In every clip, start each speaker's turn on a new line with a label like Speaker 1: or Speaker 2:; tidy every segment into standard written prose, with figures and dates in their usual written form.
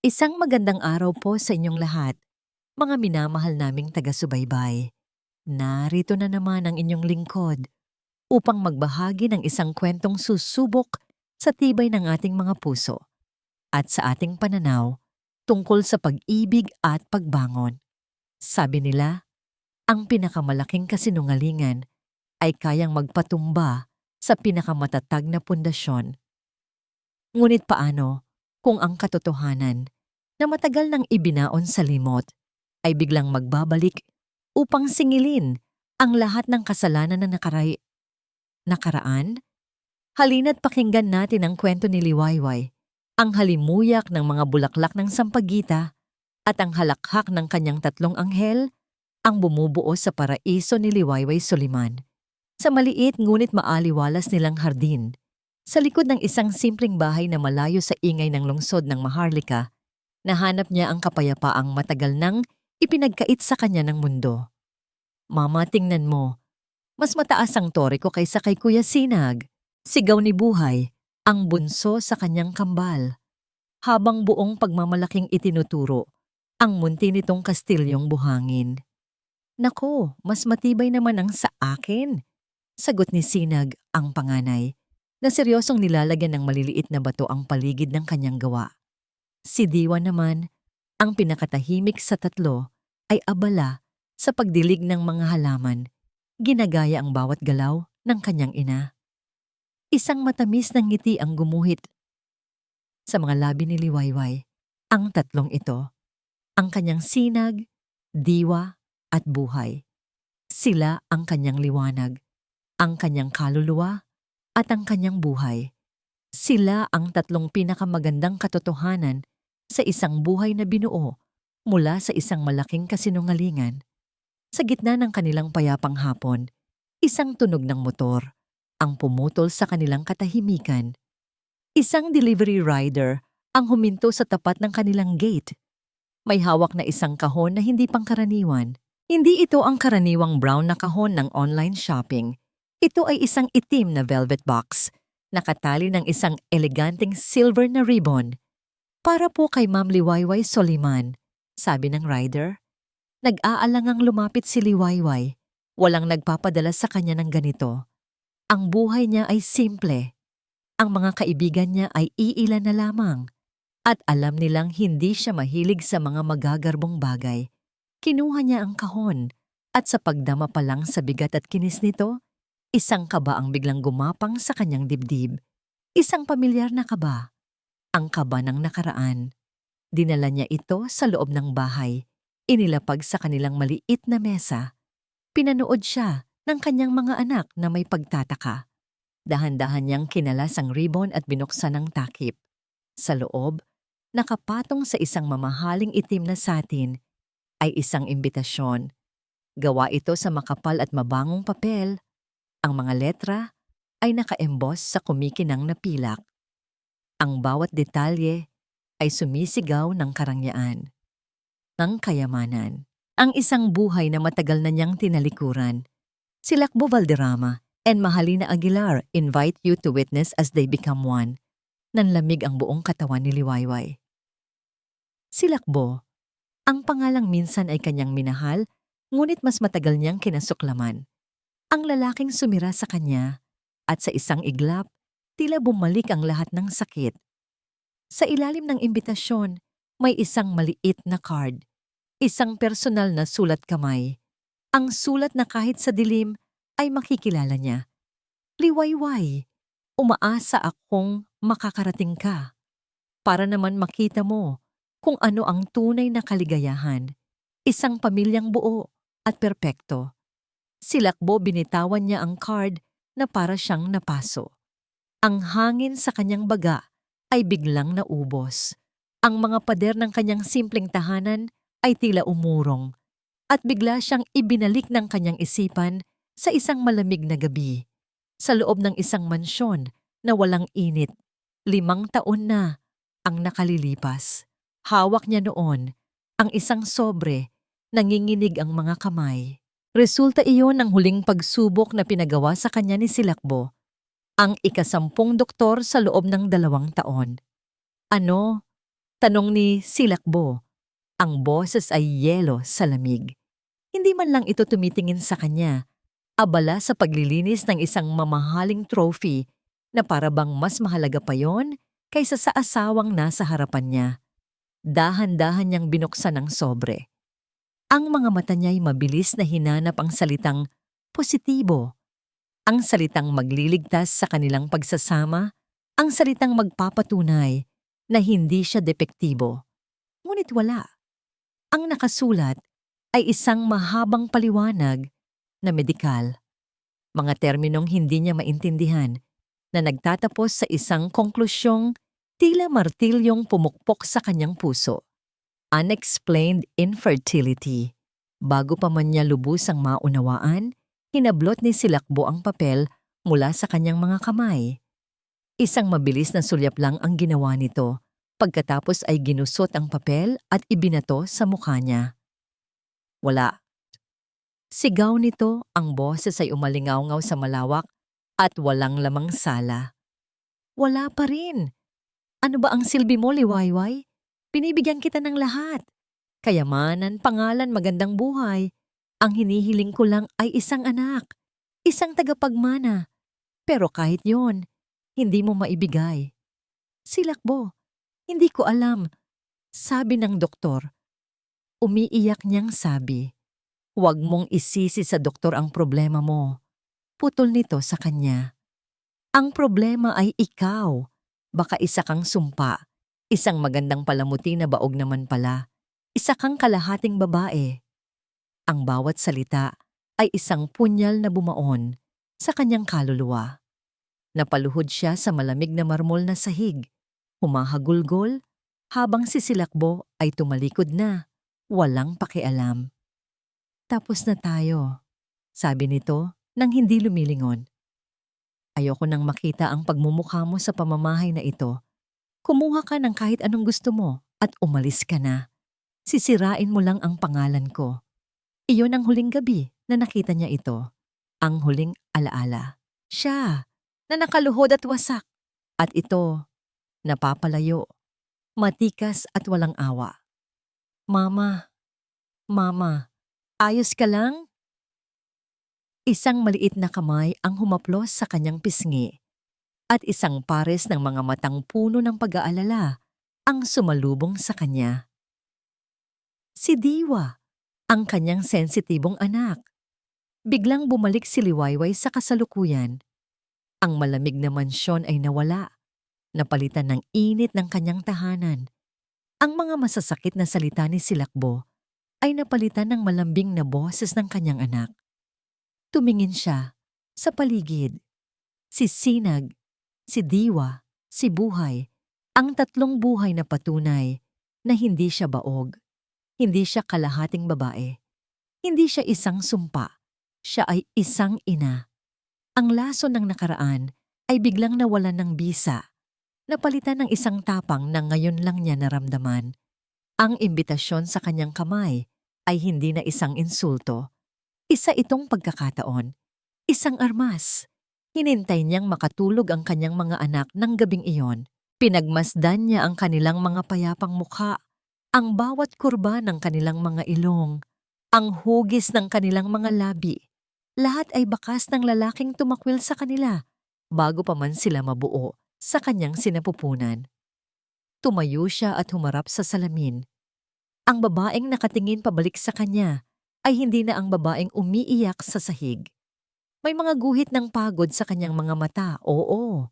Speaker 1: Isang magandang araw po sa inyong lahat, mga minamahal naming taga-subaybay. Narito na naman ang inyong lingkod upang magbahagi ng isang kwentong susubok sa tibay ng ating mga puso at sa ating pananaw tungkol sa pag-ibig at pagbangon. Sabi nila, ang pinakamalaking kasinungalingan ay kayang magpatumba sa pinakamatatag na pundasyon. Ngunit paano kung ang katotohanan na matagal nang ibinaon sa limot ay biglang magbabalik upang singilin ang lahat ng kasalanan na nakaraan? Halina't pakinggan natin ang kwento ni Liwayway, ang halimuyak ng mga bulaklak ng sampagita at ang halakhak ng kanyang tatlong anghel ang bumubuo sa paraiso ni Liwayway Soliman. Sa maliit ngunit maaliwalas nilang hardin, sa likod ng isang simpleng bahay na malayo sa ingay ng lungsod ng Maharlika, nahanap niya ang kapayapaang matagal nang ipinagkait sa kanya ng mundo. Mama, tingnan mo. Mas mataas ang tore ko kaysa kay Kuya Sinag. Sigaw ni Buhay, ang bunso sa kanyang kambal. Habang buong pagmamalaking itinuturo, ang munti nitong kastilyong buhangin. Nako, mas matibay naman ang sa akin. Sagot ni Sinag, ang panganay, na seryosong nilalagyan ng maliliit na bato ang paligid ng kanyang gawa. Si Diwa naman, ang pinakatahimik sa tatlo, ay abala sa pagdilig ng mga halaman, ginagaya ang bawat galaw ng kanyang ina. Isang matamis na ngiti ang gumuhit sa mga labi ni Liwayway. Ang tatlong ito, ang kanyang Sinag, Diwa at Buhay. Sila ang kanyang liwanag, ang kanyang kaluluwa at ang kanyang buhay. Sila ang tatlong pinakamagandang katotohanan sa isang buhay na binuo mula sa isang malaking kasinungalingan. Sa gitna ng kanilang payapang hapon, isang tunog ng motor ang pumutol sa kanilang katahimikan. Isang delivery rider ang huminto sa tapat ng kanilang gate. May hawak na isang kahon na hindi pangkaraniwan. Hindi ito ang karaniwang brown na kahon ng online shopping. Ito ay isang itim na velvet box, nakatali ng isang eleganteng silver na ribbon. Para po kay Ma'am Liwayway Soliman, sabi ng rider. Nag-aalangang lumapit si Liwayway. Walang nagpapadala sa kanya ng ganito. Ang buhay niya ay simple. Ang mga kaibigan niya ay iilan na lamang. At alam nilang hindi siya mahilig sa mga magagarbong bagay. Kinuha niya ang kahon. At sa pagdama pa lang sa bigat at kinis nito, isang kaba ang biglang gumapang sa kanyang dibdib. Isang pamilyar na kaba. Ang kaba ng nakaraan. Dinala niya ito sa loob ng bahay. Inilapag sa kanilang maliit na mesa. Pinanood siya ng kanyang mga anak na may pagtataka. Dahan-dahan niyang kinalas ang ribbon at binuksan ang takip. Sa loob, nakapatong sa isang mamahaling itim na satin, ay isang imbitasyon. Gawa ito sa makapal at mabangong papel. Ang mga letra ay naka-emboss sa kumikinang na pilak. Ang bawat detalye ay sumisigaw ng karangyaan, ng kayamanan. Ang isang buhay na matagal na niyang tinalikuran. Si Lakbo Valderrama and Mahalina Aguilar invite you to witness as they become one. Nanlamig ang buong katawan ni Liwayway. Si Lakbo, ang pangalang minsan ay kanyang minahal, ngunit mas matagal niyang kinasuklaman. Ang lalaking sumira sa kanya at sa isang iglap, tila bumalik ang lahat ng sakit. Sa ilalim ng imbitasyon, may isang maliit na card. Isang personal na sulat kamay. Ang sulat na kahit sa dilim ay makikilala niya. Liwayway, umaasa akong makakarating ka. Para naman makita mo kung ano ang tunay na kaligayahan. Isang pamilyang buo at perpekto. Si Lakbo binitawan niya ang card na para siyang napaso. Ang hangin sa kanyang baga ay biglang naubos. Ang mga pader ng kanyang simpleng tahanan ay tila umurong at bigla siyang ibinalik ng kanyang isipan sa isang malamig na gabi. Sa loob ng isang mansyon na walang init, 5 taon na ang nakalilipas. Hawak niya noon ang isang sobre, nanginginig ang mga kamay. Resulta iyon ng huling pagsubok na pinagawa sa kanya ni Silakbo, ang ika-10 doktor sa loob ng 2 taon. Ano? Tanong ni Silakbo. Ang boses ay yelo sa lamig. Hindi man lang ito tumitingin sa kanya, abala sa paglilinis ng isang mamahaling trophy na para bang mas mahalaga pa yon kaysa sa asawang nasa harapan niya. Dahan-dahan niyang binuksan ang sobre. Ang mga mata niya'y mabilis na hinanap ang salitang positibo, ang salitang magliligtas sa kanilang pagsasama, ang salitang magpapatunay na hindi siya depektibo. Ngunit wala. Ang nakasulat ay isang mahabang paliwanag na medikal. Mga terminong hindi niya maintindihan na nagtatapos sa isang konklusyong tila martilyong pumukpok sa kanyang puso. Unexplained infertility. Bago pa man niya lubusang maunawaan, hinablot ni Silakbo ang papel mula sa kanyang mga kamay. Isang mabilis na sulyap lang ang ginawa nito, pagkatapos ay ginusot ang papel at ibinato sa mukha niya. Wala. Sigaw nito, ang boses ay umalingaw-ngaw sa malawak at walang lamang sala. Wala pa rin. Ano ba ang silbi mo, Liwayway? Binibigyan kita ng lahat. Kayamanan, pangalan, magandang buhay. Ang hinihiling ko lang ay isang anak, isang tagapagmana. Pero kahit yon, hindi mo maibigay. Silakbo, hindi ko alam. Sabi ng doktor. Umiiyak niyang sabi. Huwag mong isisi sa doktor ang problema mo. Putol nito sa kanya. Ang problema ay ikaw. Baka isa kang sumpa. Isang magandang palamuti na baog naman pala. Isa kang kalahating babae. Ang bawat salita ay isang punyal na bumaon sa kanyang kaluluwa. Napaluhod siya sa malamig na marmol na sahig. Humahagulgol habang si Silakbo ay tumalikod na. Walang pakialam. Tapos na tayo, sabi nito nang hindi lumilingon. Ayoko nang makita ang pagmumukha mo sa pamamahay na ito. Kumuha ka ng kahit anong gusto mo at umalis ka na. Sisirain mo lang ang pangalan ko. Iyon ang huling gabi na nakita niya ito. Ang huling alaala. Siya, na nakaluhod at wasak. At ito, napapalayo, matikas at walang awa. Mama, Mama, ayos ka lang? Isang maliit na kamay ang humaplos sa kanyang pisngi at isang pares ng mga matang puno ng pag-aalala ang sumalubong sa kanya. Si Diwa, ang kanyang sensitibong anak. Biglang bumalik si Liwayway sa kasalukuyan. Ang malamig na mansyon ay nawala, napalitan ng init ng kanyang tahanan. Ang mga masasakit na salita ni Silakbo ay napalitan ng malambing na boses ng kanyang anak. Tumingin siya sa paligid. Si Sinag, si Diwa, si Buhay, ang tatlong buhay na patunay na hindi siya baog, hindi siya kalahating babae, hindi siya isang sumpa, siya ay isang ina. Ang laso ng nakaraan ay biglang nawalan ng bisa, napalitan ng isang tapang na ngayon lang niya naramdaman. Ang imbitasyon sa kanyang kamay ay hindi na isang insulto. Isa itong pagkakataon, isang armas. Hinintay niyang makatulog ang kanyang mga anak ng gabing iyon. Pinagmasdan niya ang kanilang mga payapang mukha, ang bawat kurba ng kanilang mga ilong, ang hugis ng kanilang mga labi. Lahat ay bakas ng lalaking tumakwil sa kanila bago pa man sila mabuo sa kanyang sinapupunan. Tumayo siya at humarap sa salamin. Ang babaeng nakatingin pabalik sa kanya ay hindi na ang babaeng umiiyak sa sahig. May mga guhit ng pagod sa kanyang mga mata, oo.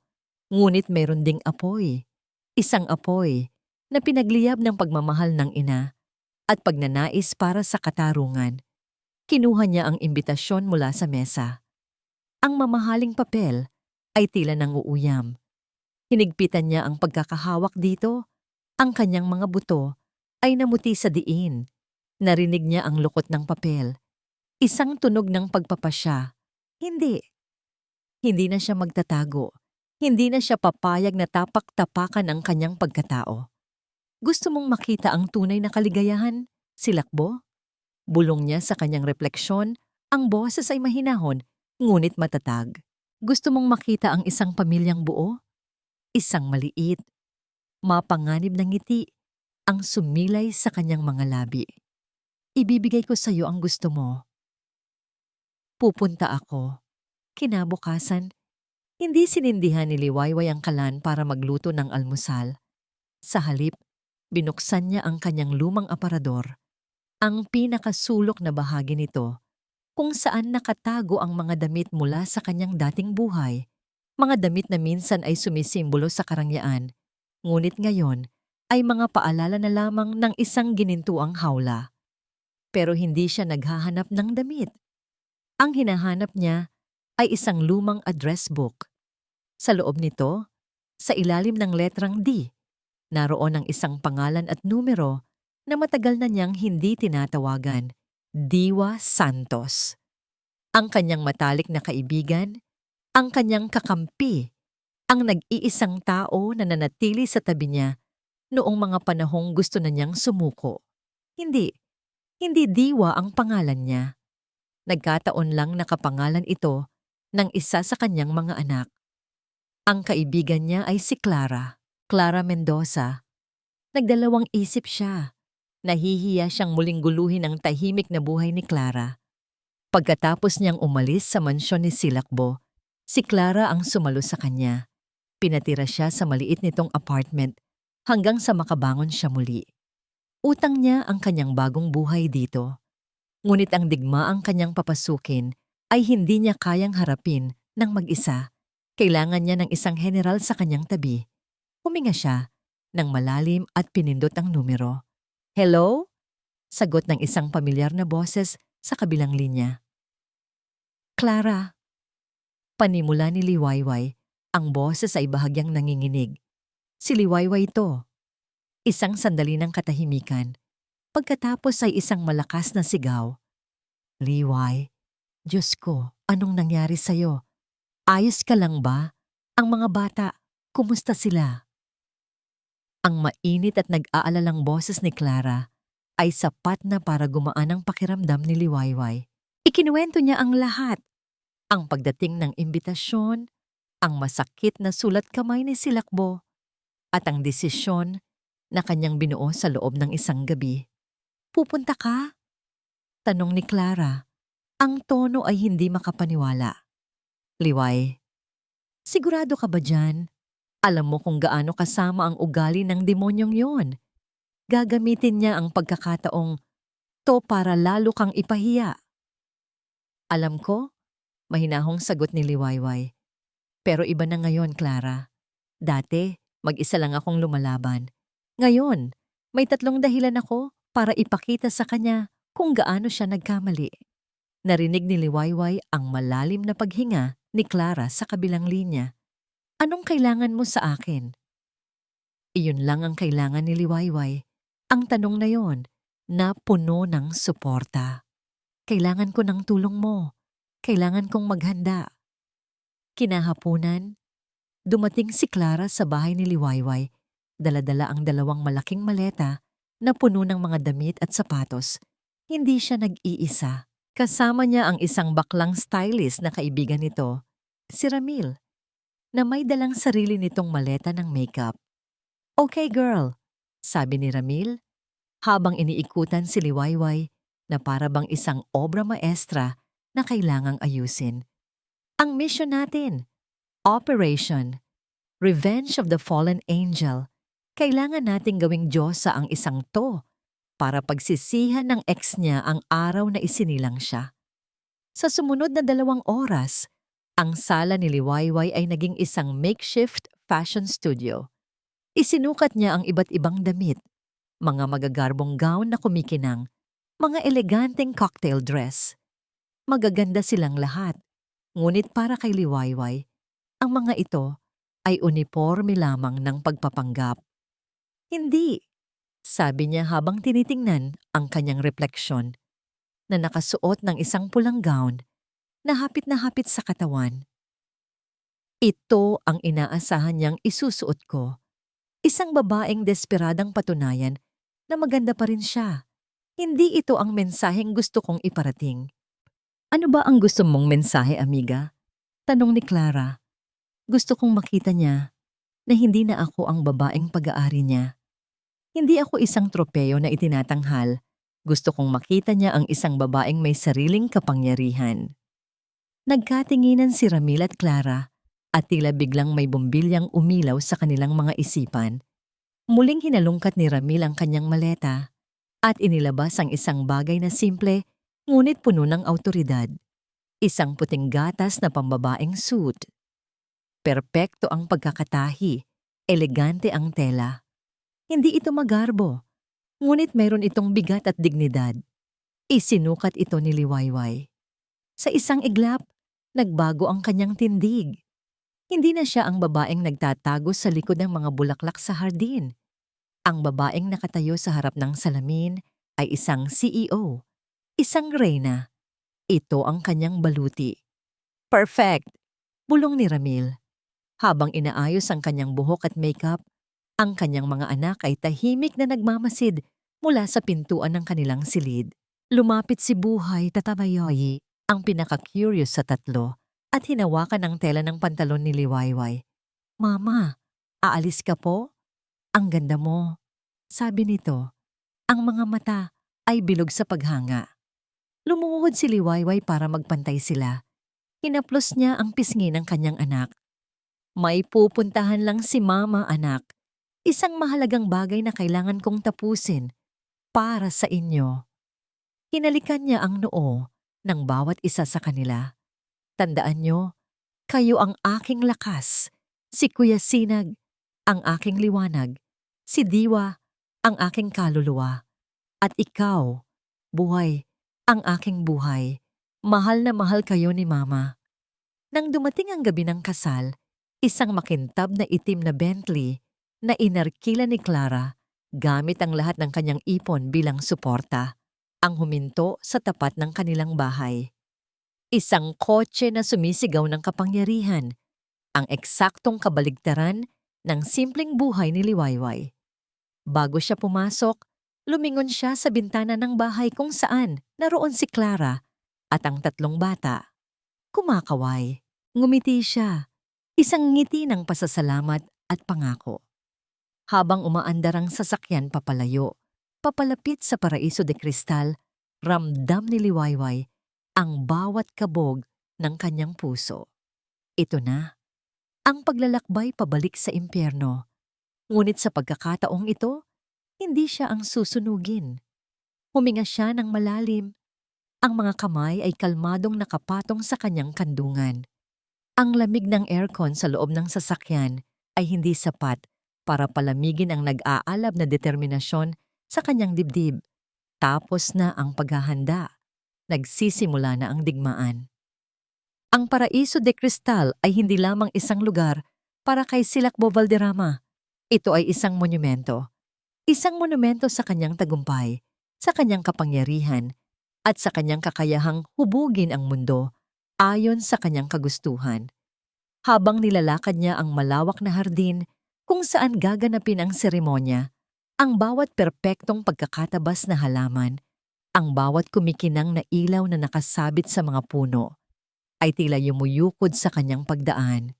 Speaker 1: Ngunit mayroon ding apoy. Isang apoy na pinagliyab ng pagmamahal ng ina at pagnanais para sa katarungan. Kinuha niya ang imbitasyon mula sa mesa. Ang mamahaling papel ay tila nanguuyam. Hinigpitan niya ang pagkakahawak dito. Ang kanyang mga buto ay namuti sa diin. Narinig niya ang lukot ng papel. Isang tunog ng pagpapasya. Hindi. Hindi na siya magtatago. Hindi na siya papayag na tapak-tapakan ang kanyang pagkatao. Gusto mong makita ang tunay na kaligayahan? Silakbo? Bulong niya sa kanyang refleksyon, ang boses ay mahinahon, ngunit matatag. Gusto mong makita ang isang pamilyang buo? Isang maliit, mapanganib na ngiti, ang sumilay sa kanyang mga labi. Ibibigay ko sa iyo ang gusto mo. Pupunta ako. Kinabukasan, hindi sinindihan ni Liwayway ang kalan para magluto ng almusal. Sa halip, binuksan niya ang kanyang lumang aparador, ang pinakasulok na bahagi nito, kung saan nakatago ang mga damit mula sa kanyang dating buhay. Mga damit na minsan ay sumisimbolo sa karangyaan, ngunit ngayon ay mga paalala na lamang ng isang ginintuang hawla. Pero hindi siya naghahanap ng damit. Ang hinahanap niya ay isang lumang address book. Sa loob nito, sa ilalim ng letrang D, naroon ang isang pangalan at numero na matagal na niyang hindi tinatawagan, Diwa Santos. Ang kanyang matalik na kaibigan, ang kanyang kakampi, ang nag-iisang tao na nanatili sa tabi niya noong mga panahong gusto na niyang sumuko. Hindi Diwa ang pangalan niya. Nagkataon lang nakapangalan ito ng isa sa kanyang mga anak. Ang kaibigan niya ay si Clara Mendoza. Nagdalawang isip siya. Nahihiya siyang muling guluhin ang tahimik na buhay ni Clara. Pagkatapos niyang umalis sa mansyon ni Silakbo, si Clara ang sumalo sa kanya. Pinatira siya sa maliit nitong apartment hanggang sa makabangon siya muli. Utang niya ang kanyang bagong buhay dito. Ngunit ang digmaang kanyang papasukin ay hindi niya kayang harapin ng mag-isa. Kailangan niya ng isang general sa kanyang tabi. Huminga siya ng malalim at pinindot ang numero. "Hello?" Sagot ng isang pamilyar na boses sa kabilang linya. "Clara." Panimula ni Liwayway, ang boses ay bahagyang nanginginig. Si Liwayway ito. Isang sandali ng katahimikan. Pagkatapos ay isang malakas na sigaw. "Liway, Diyos ko, anong nangyari sa'yo? Ayos ka lang ba? Ang mga bata, kumusta sila?" Ang mainit at nag-aalalang boses ni Clara ay sapat na para gumaan ang pakiramdam ni Liwayway. Ikinuwento niya ang lahat. Ang pagdating ng imbitasyon, ang masakit na sulat kamay ni Silakbo, at ang desisyon na kanyang binuo sa loob ng isang gabi. "Pupunta ka?" tanong ni Clara. Ang tono ay hindi makapaniwala. "Liway, sigurado ka ba dyan? Alam mo kung gaano kasama ang ugali ng demonyong yon. Gagamitin niya ang pagkakataong to para lalo kang ipahiya." "Alam ko," mahinahong sagot ni Liwayway. "Pero iba na ngayon, Clara. Dati, mag-isa lang akong lumalaban. Ngayon, may 3 dahilan ako para ipakita sa kanya kung gaano siya nagkamali." Narinig ni Liwayway ang malalim na paghinga ni Clara sa kabilang linya. "Anong kailangan mo sa akin?" Iyon lang ang kailangan ni Liwayway. Ang tanong na yon na puno ng suporta. "Kailangan ko ng tulong mo. Kailangan kong maghanda." Kinahapunan, dumating si Clara sa bahay ni Liwayway. Dala-dala ang 2 malaking maleta na puno ng mga damit at sapatos. Hindi siya nag-iisa. Kasama niya ang isang baklang stylist na kaibigan nito, si Ramil, na may dalang sarili nitong maleta ng makeup. "Okay girl," sabi ni Ramil, habang iniikutan si Liwayway na para bang isang obra maestra na kailangang ayusin. "Ang mission natin, Operation Revenge of the Fallen Angel. Kailangan nating gawing Diyosa ang isang to para pagsisihan ng ex niya ang araw na isinilang siya." Sa sumunod na 2 oras, ang sala ni Liwayway ay naging isang makeshift fashion studio. Isinukat niya ang iba't ibang damit, mga magagarbong gown na kumikinang, mga eleganteng cocktail dress. Magaganda silang lahat, ngunit para kay Liwayway, ang mga ito ay uniporme lamang ng pagpapanggap. "Hindi," sabi niya habang tinitingnan ang kanyang refleksyon, na nakasuot ng isang pulang gown na hapit sa katawan. "Ito ang inaasahan niyang isusuot ko. Isang babaeng desperadang patunayan na maganda pa rin siya. Hindi ito ang mensaheng gusto kong iparating." "Ano ba ang gusto mong mensahe, amiga?" tanong ni Clara. "Gusto kong makita niya na hindi na ako ang babaeng pag-aari niya. Hindi ako isang tropeyo na itinatanghal. Gusto kong makita niya ang isang babaeng may sariling kapangyarihan. Nagkatinginan si Ramil at Clara at tila biglang may bumbilyang umilaw sa kanilang mga isipan. Muling hinalungkat ni Ramil ang kanyang maleta at inilabas ang isang bagay na simple ngunit puno ng awtoridad. Isang puting gatas na pambabaeng suit. Perpekto ang pagkakatahi, elegante ang tela. Hindi ito magarbo, ngunit mayroon itong bigat at dignidad. Isinukat ito ni Liwayway. Sa isang iglap, nagbago ang kanyang tindig. Hindi na siya ang babaeng nagtatago sa likod ng mga bulaklak sa hardin. Ang babaeng nakatayo sa harap ng salamin ay isang CEO, isang reyna. Ito ang kanyang baluti. Perfect! Bulong ni Ramil. Habang inaayos ang kanyang buhok at makeup, ang kanyang mga anak ay tahimik na nagmamasid mula sa pintuan ng kanilang silid. Lumapit si Buhay Tatabayoy, ang pinaka-curious sa tatlo, at hinawakan ang tela ng pantalon ni Liwayway. Mama, aalis ka po? Ang ganda mo. Sabi nito, ang mga mata ay bilog sa paghanga. Lumuhod si Liwayway para magpantay sila. Hinaplos niya ang pisngi ng kanyang anak. May pupuntahan lang si Mama, anak. Isang mahalagang bagay na kailangan kong tapusin para sa inyo. Hinalikan niya ang noo ng bawat isa sa kanila. Tandaan niyo, kayo ang aking lakas. Si Kuya Sinag, ang aking liwanag. Si Diwa, ang aking kaluluwa. At ikaw, Buhay, ang aking buhay. Mahal na mahal kayo ni Mama. Nang dumating ang gabi ng kasal, isang makintab na itim na Bentley na inarkila ni Clara gamit ang lahat ng kanyang ipon bilang suporta, ang huminto sa tapat ng kanilang bahay. Isang kotse na sumisigaw ng kapangyarihan, ang eksaktong kabaligtaran ng simpleng buhay ni Liwayway. Bago siya pumasok, lumingon siya sa bintana ng bahay kung saan naroon si Clara at ang tatlong bata. Kumakaway, ngumiti siya, isang ngiti ng pasasalamat at pangako. Habang umaandar ang sasakyan papalayo, papalapit sa Paraiso de Cristal, ramdam ni Liwayway ang bawat kabog ng kanyang puso. Ito na, ang paglalakbay pabalik sa impyerno. Ngunit sa pagkakataong ito, hindi siya ang susunugin. Huminga siya ng malalim. Ang mga kamay ay kalmadong nakapatong sa kanyang kandungan. Ang lamig ng aircon sa loob ng sasakyan ay hindi sapat para palamigin ang nag-aalab na determinasyon sa kanyang dibdib. Tapos na ang paghahanda. Nagsisimula na ang digmaan. Ang Paraiso de Cristal ay hindi lamang isang lugar para kay Silakbo Valderrama. Ito ay isang monumento. Isang monumento sa kanyang tagumpay, sa kanyang kapangyarihan, at sa kanyang kakayahang hubugin ang mundo ayon sa kanyang kagustuhan. Habang nilalakad niya ang malawak na hardin kung saan gaganapin ang seremonya, ang bawat perpektong pagkakatabas na halaman, ang bawat kumikinang na ilaw na nakasabit sa mga puno, ay tila yumuyukod sa kanyang pagdaan.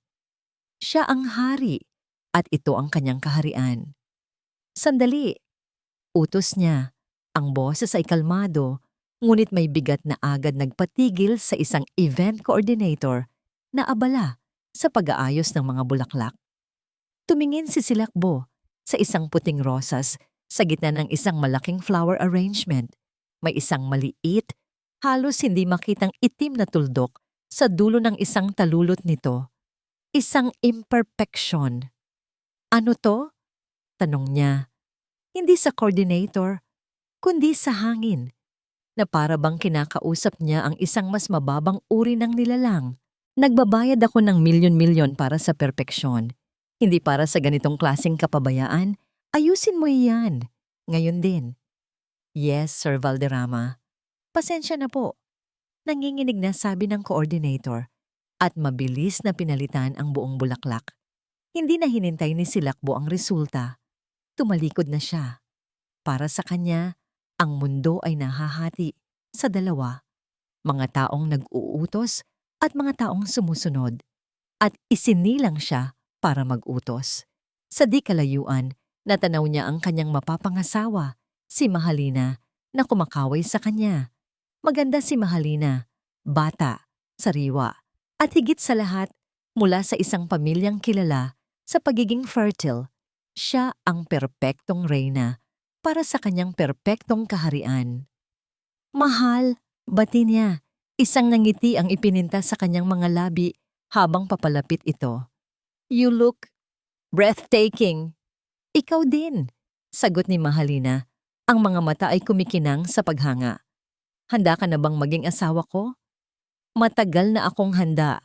Speaker 1: Siya ang hari at ito ang kanyang kaharian. Sandali, utos niya. Ang boses ay kalmado, ngunit may bigat na agad nagpatigil sa isang event coordinator na abala sa pag-aayos ng mga bulaklak. Tumingin si Silakbo sa isang puting rosas sa gitna ng isang malaking flower arrangement. May isang maliit, halos hindi makitang itim na tuldok sa dulo ng isang talulot nito. Isang imperfection. Ano to? Tanong niya. Hindi sa coordinator, kundi sa hangin, na para bang kinakausap niya ang isang mas mababang uri ng nilalang. Nagbabayad ako ng milyon-milyon para sa perpeksyon. Hindi para sa ganitong klaseng kapabayaan. Ayusin mo iyan. Ngayon din. Yes, Sir Valderrama. Pasensya na po. Nanginginig na sabi ng coordinator at mabilis na pinalitan ang buong bulaklak. Hindi na hinintay ni Silakbo ang resulta. Tumalikod na siya. Para sa kanya, ang mundo ay nahahati sa dalawa. Mga taong nag-uutos at mga taong sumusunod. At isinilang siya para mag-utos. Sa di kalayuan, Natanaw niya ang kanyang mapapangasawa, si Mahalina, na kumakaway sa kanya. Maganda si Mahalina, bata, sariwa, at higit sa lahat, mula sa isang pamilyang kilala sa pagiging fertile, siya ang perpektong reyna para sa kanyang perpektong kaharian. Mahal, bati niya. Isang ngiti ang ipininta sa kanyang mga labi habang papalapit ito. You look breathtaking. Ikaw din, sagot ni Mahalina. Ang mga mata ay kumikinang sa paghanga. Handa ka na bang maging asawa ko? Matagal na akong handa,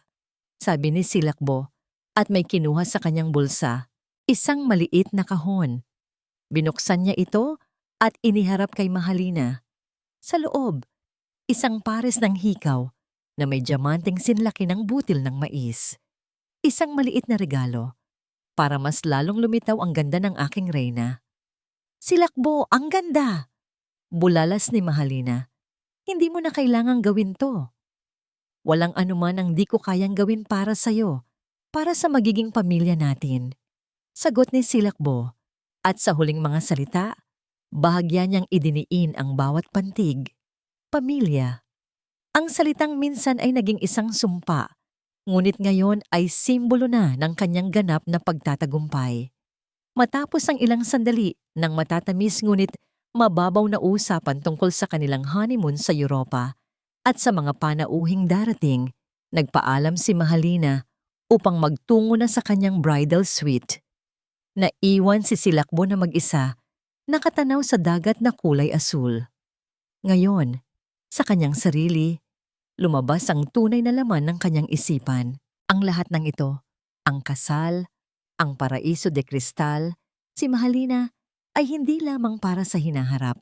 Speaker 1: sabi ni Silakbo at may kinuha sa kanyang bulsa, isang maliit na kahon. Binuksan niya ito at iniharap kay Mahalina. Sa loob, isang pares ng hikaw na may diamanteng sinlaki ng butil ng mais. Isang maliit na regalo para mas lalong lumitaw ang ganda ng aking reyna. Silakbo, ang ganda! Bulalas ni Mahalina. Hindi mo na kailangang gawin to. Walang anuman ang di ko kayang gawin para sa'yo, para sa magiging pamilya natin. Sagot ni Silakbo, at sa huling mga salita, bahagya niyang idiniin ang bawat pantig. Pamilya. Ang salitang minsan ay naging isang sumpa, ngunit ngayon ay simbolo na ng kanyang ganap na pagtatagumpay. Matapos ang ilang sandali ng matatamis ngunit mababaw na usapan tungkol sa kanilang honeymoon sa Europa at sa mga panauhing darating, nagpaalam si Mahalina upang magtungo na sa kanyang bridal suite. Naiwan si Silakbo na mag-isa, nakatanaw sa dagat na kulay asul. Ngayon, sa kanyang sarili, lumabas ang tunay na laman ng kanyang isipan. Ang lahat ng ito, ang kasal, ang paraiso de kristal, si Mahalina ay hindi lamang para sa hinaharap.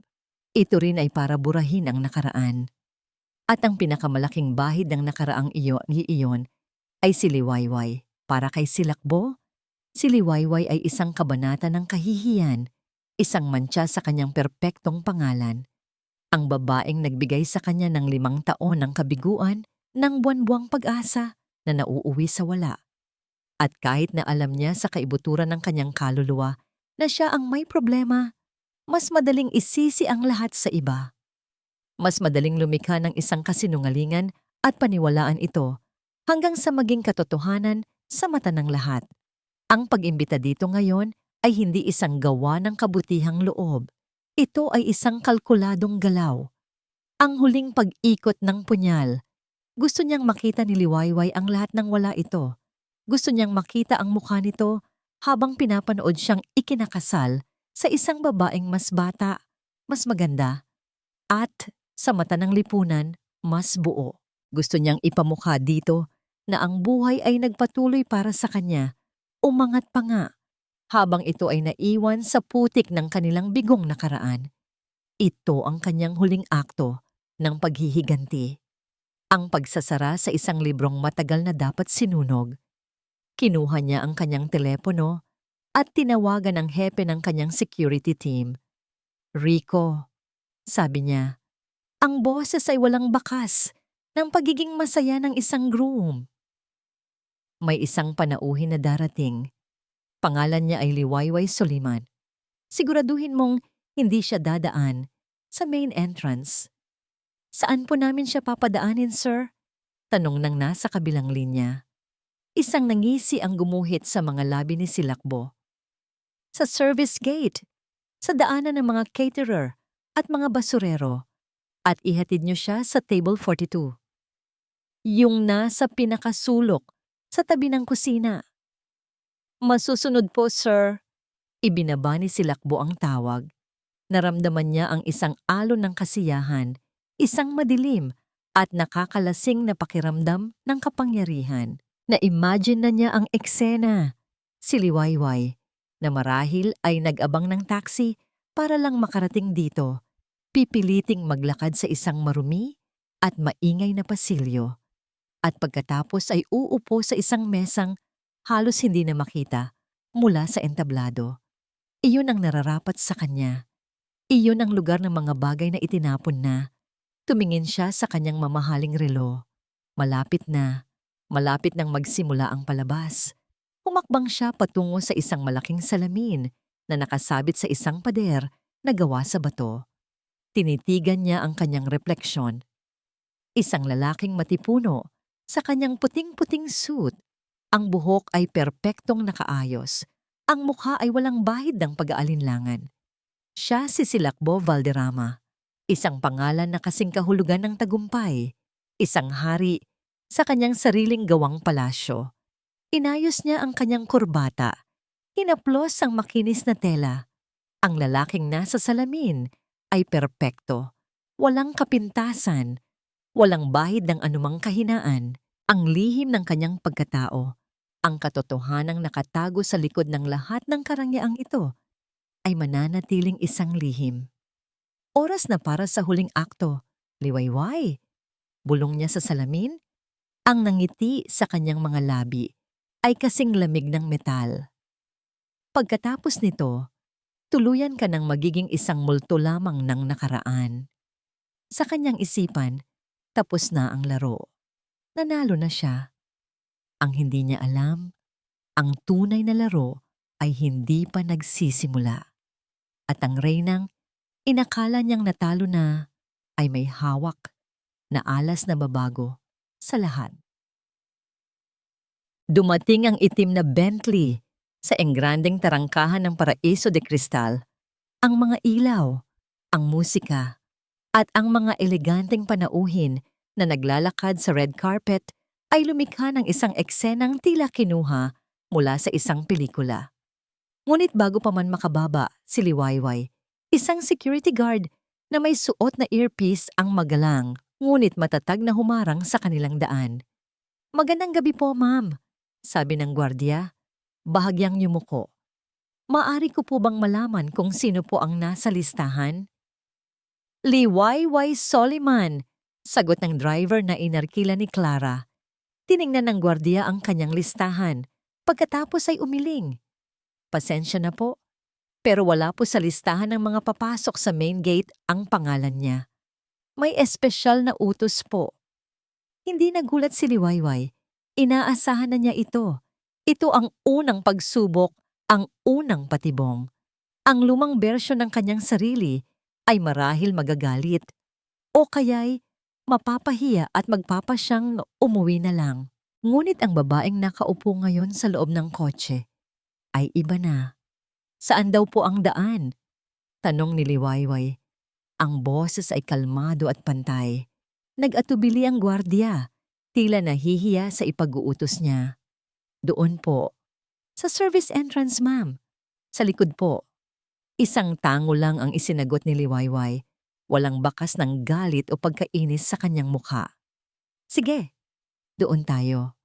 Speaker 1: Ito rin ay para burahin ang nakaraan. At ang pinakamalaking bahid ng nakaraang iyon ay si Liwayway. Para kay Silakbo, si Liwayway ay isang kabanata ng kahihiyan, isang mantsa sa kanyang perpektong pangalan. Ang babaeng nagbigay sa kanya ng 5 taon ng kabiguan, ng buwan-buwang pag-asa na nauuwi sa wala. At kahit na alam niya sa kaibuturan ng kanyang kaluluwa na siya ang may problema, mas madaling isisi ang lahat sa iba. Mas madaling lumikha ng isang kasinungalingan at paniwalaan ito hanggang sa maging katotohanan sa mata ng lahat. Ang pag-imbita dito ngayon ay hindi isang gawa ng kabutihang loob. Ito ay isang kalkuladong galaw. Ang huling pag-ikot ng punyal. Gusto niyang makita ni Liwayway ang lahat ng wala ito. Gusto niyang makita ang mukha nito habang pinapanood siyang ikinakasal sa isang babaeng mas bata, mas maganda, at sa mata ng lipunan, mas buo. Gusto niyang ipamukha dito na ang buhay ay nagpatuloy para sa kanya, umangat pa nga, habang ito ay naiwan sa putik ng kanilang bigong nakaraan. Ito ang kanyang huling akto ng paghihiganti. Ang pagsasara sa isang librong matagal na dapat sinunog. Kinuha niya ang kanyang telepono at tinawagan ang hepe ng kanyang security team. Rico, sabi niya, ang boses ay walang bakas ng pagiging masaya ng isang groom. May isang panauhin na darating. Pangalan niya ay Liwayway Soliman. Siguraduhin mong hindi siya dadaan sa main entrance. Saan po namin siya papadaanin, sir? Tanong ng nasa kabilang linya. Isang nangisi ang gumuhit sa mga labi ni Silakbo. Sa service gate, sa daanan ng mga caterer at mga basurero, at ihatid niyo siya sa table 42. Yung nasa pinakasulok, sa tabi ng kusina. Masusunod po, sir. Ibinaba ni Silakbo ang tawag. Naramdaman niya ang isang alon ng kasiyahan, isang madilim at nakakalasing na pakiramdam ng kapangyarihan. Na-imagine na niya ang eksena. Si Liwayway, na marahil ay nag-abang ng taxi para lang makarating dito, pipiliting maglakad sa isang marumi at maingay na pasilyo. At pagkatapos ay uupo sa isang mesang halos hindi na makita mula sa entablado. Iyon ang nararapat sa kanya. Iyon ang lugar ng mga bagay na itinapon na. Tumingin siya sa kanyang mamahaling relo. Malapit na. Malapit nang magsimula ang palabas. Humakbang siya patungo sa isang malaking salamin na nakasabit sa isang pader na gawa sa bato. Tinitigan niya ang kanyang refleksyon. Isang lalaking matipuno sa kanyang puting-puting suit. Ang buhok ay perpektong nakaayos. Ang mukha ay walang bahid ng pag-aalinlangan. Siya si Silakbo Valderrama, isang pangalan na kasing kahulugan ng tagumpay, isang hari sa kanyang sariling gawang palasyo. Inayos niya ang kanyang kurbata, hinaplos ang makinis na tela. Ang lalaking nasa salamin ay perpekto, walang kapintasan, walang bahid ng anumang kahinaan, ang lihim ng kanyang pagkatao. Ang katotohanang nakatago sa likod ng lahat ng karangyaan ito ay mananatiling isang lihim. Oras na para sa huling akto, liwayway. Bulong niya sa salamin, ang nangiti sa kanyang mga labi ay kasing lamig ng metal. Pagkatapos nito, tuluyan ka ng magiging isang multo lamang ng nakaraan. Sa kanyang isipan, tapos na ang laro. Nanalo na siya. Ang hindi niya alam, ang tunay na laro ay hindi pa nagsisimula. At ang reynang inakala niyang natalo na ay may hawak na alas na babago sa lahat. Dumating ang itim na Bentley sa engrandeng tarangkahan ng Paraiso de Cristal. Ang mga ilaw, ang musika, at ang mga eleganteng panauhin na naglalakad sa red carpet ay lumikha ng isang eksenang tila kinuha mula sa isang pelikula. Ngunit bago pa man makababa si Liwayway, isang security guard na may suot na earpiece ang magalang ngunit matatag na humarang sa kanilang daan. "Magandang gabi po, ma'am," sabi ng gwardiya, bahagyang yumuko. "Maari ko po bang malaman kung sino po ang nasa listahan?" "Liwayway Soliman," sagot ng driver na inarkila ni Clara. Tiningnan ng gwardiya ang kanyang listahan, pagkatapos ay umiling. "Pasensya na po, pero wala po sa listahan ng mga papasok sa main gate ang pangalan niya. May espesyal na utos po." Hindi nagulat si Liwayway. Inaasahan na niya ito. Ito ang unang pagsubok, ang unang patibong. Ang lumang bersyon ng kanyang sarili ay marahil magagalit o kaya'y mapapahiya at magpapasyang umuwi na lang. Ngunit ang babaeng nakaupo ngayon sa loob ng kotse ay iba na. "Saan daw po ang daan?" tanong ni Liwayway. Ang boses ay kalmado at pantay. Nag-atubili ang gwardiya, tila nahihiya sa ipag-uutos niya. "Doon po. Sa service entrance, ma'am. Sa likod po." Isang tango lang ang isinagot ni Liwayway. Walang bakas ng galit o pagkainis sa kanyang mukha. "Sige, doon tayo."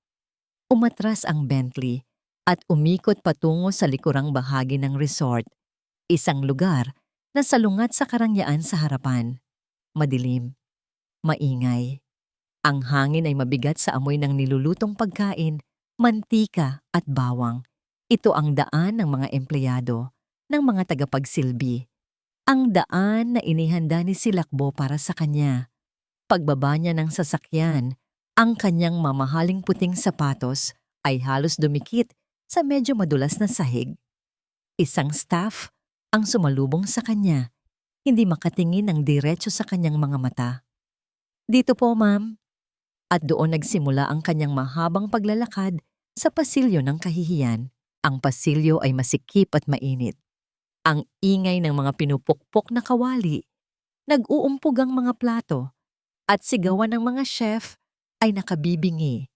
Speaker 1: Umatras ang Bentley at umikot patungo sa likurang bahagi ng resort, isang lugar na salungat sa karangyaan sa harapan. Madilim, maingay. Ang hangin ay mabigat sa amoy ng nilulutong pagkain, mantika at bawang. Ito ang daan ng mga empleyado, ng mga tagapagsilbi. Ang daan na inihanda ni Silakbo para sa kanya. Pagbaba niya ng sasakyan, ang kanyang mamahaling puting sapatos ay halos dumikit sa medyo madulas na sahig. Isang staff ang sumalubong sa kanya, hindi makatingin ng diretso sa kanyang mga mata. "Dito po, ma'am." At doon nagsimula ang kanyang mahabang paglalakad sa pasilyo ng kahihiyan. Ang pasilyo ay masikip at mainit. Ang ingay ng mga pinupukpok na kawali, nag-uumpog ang mga plato, at sigawan ng mga chef ay nakabibingi.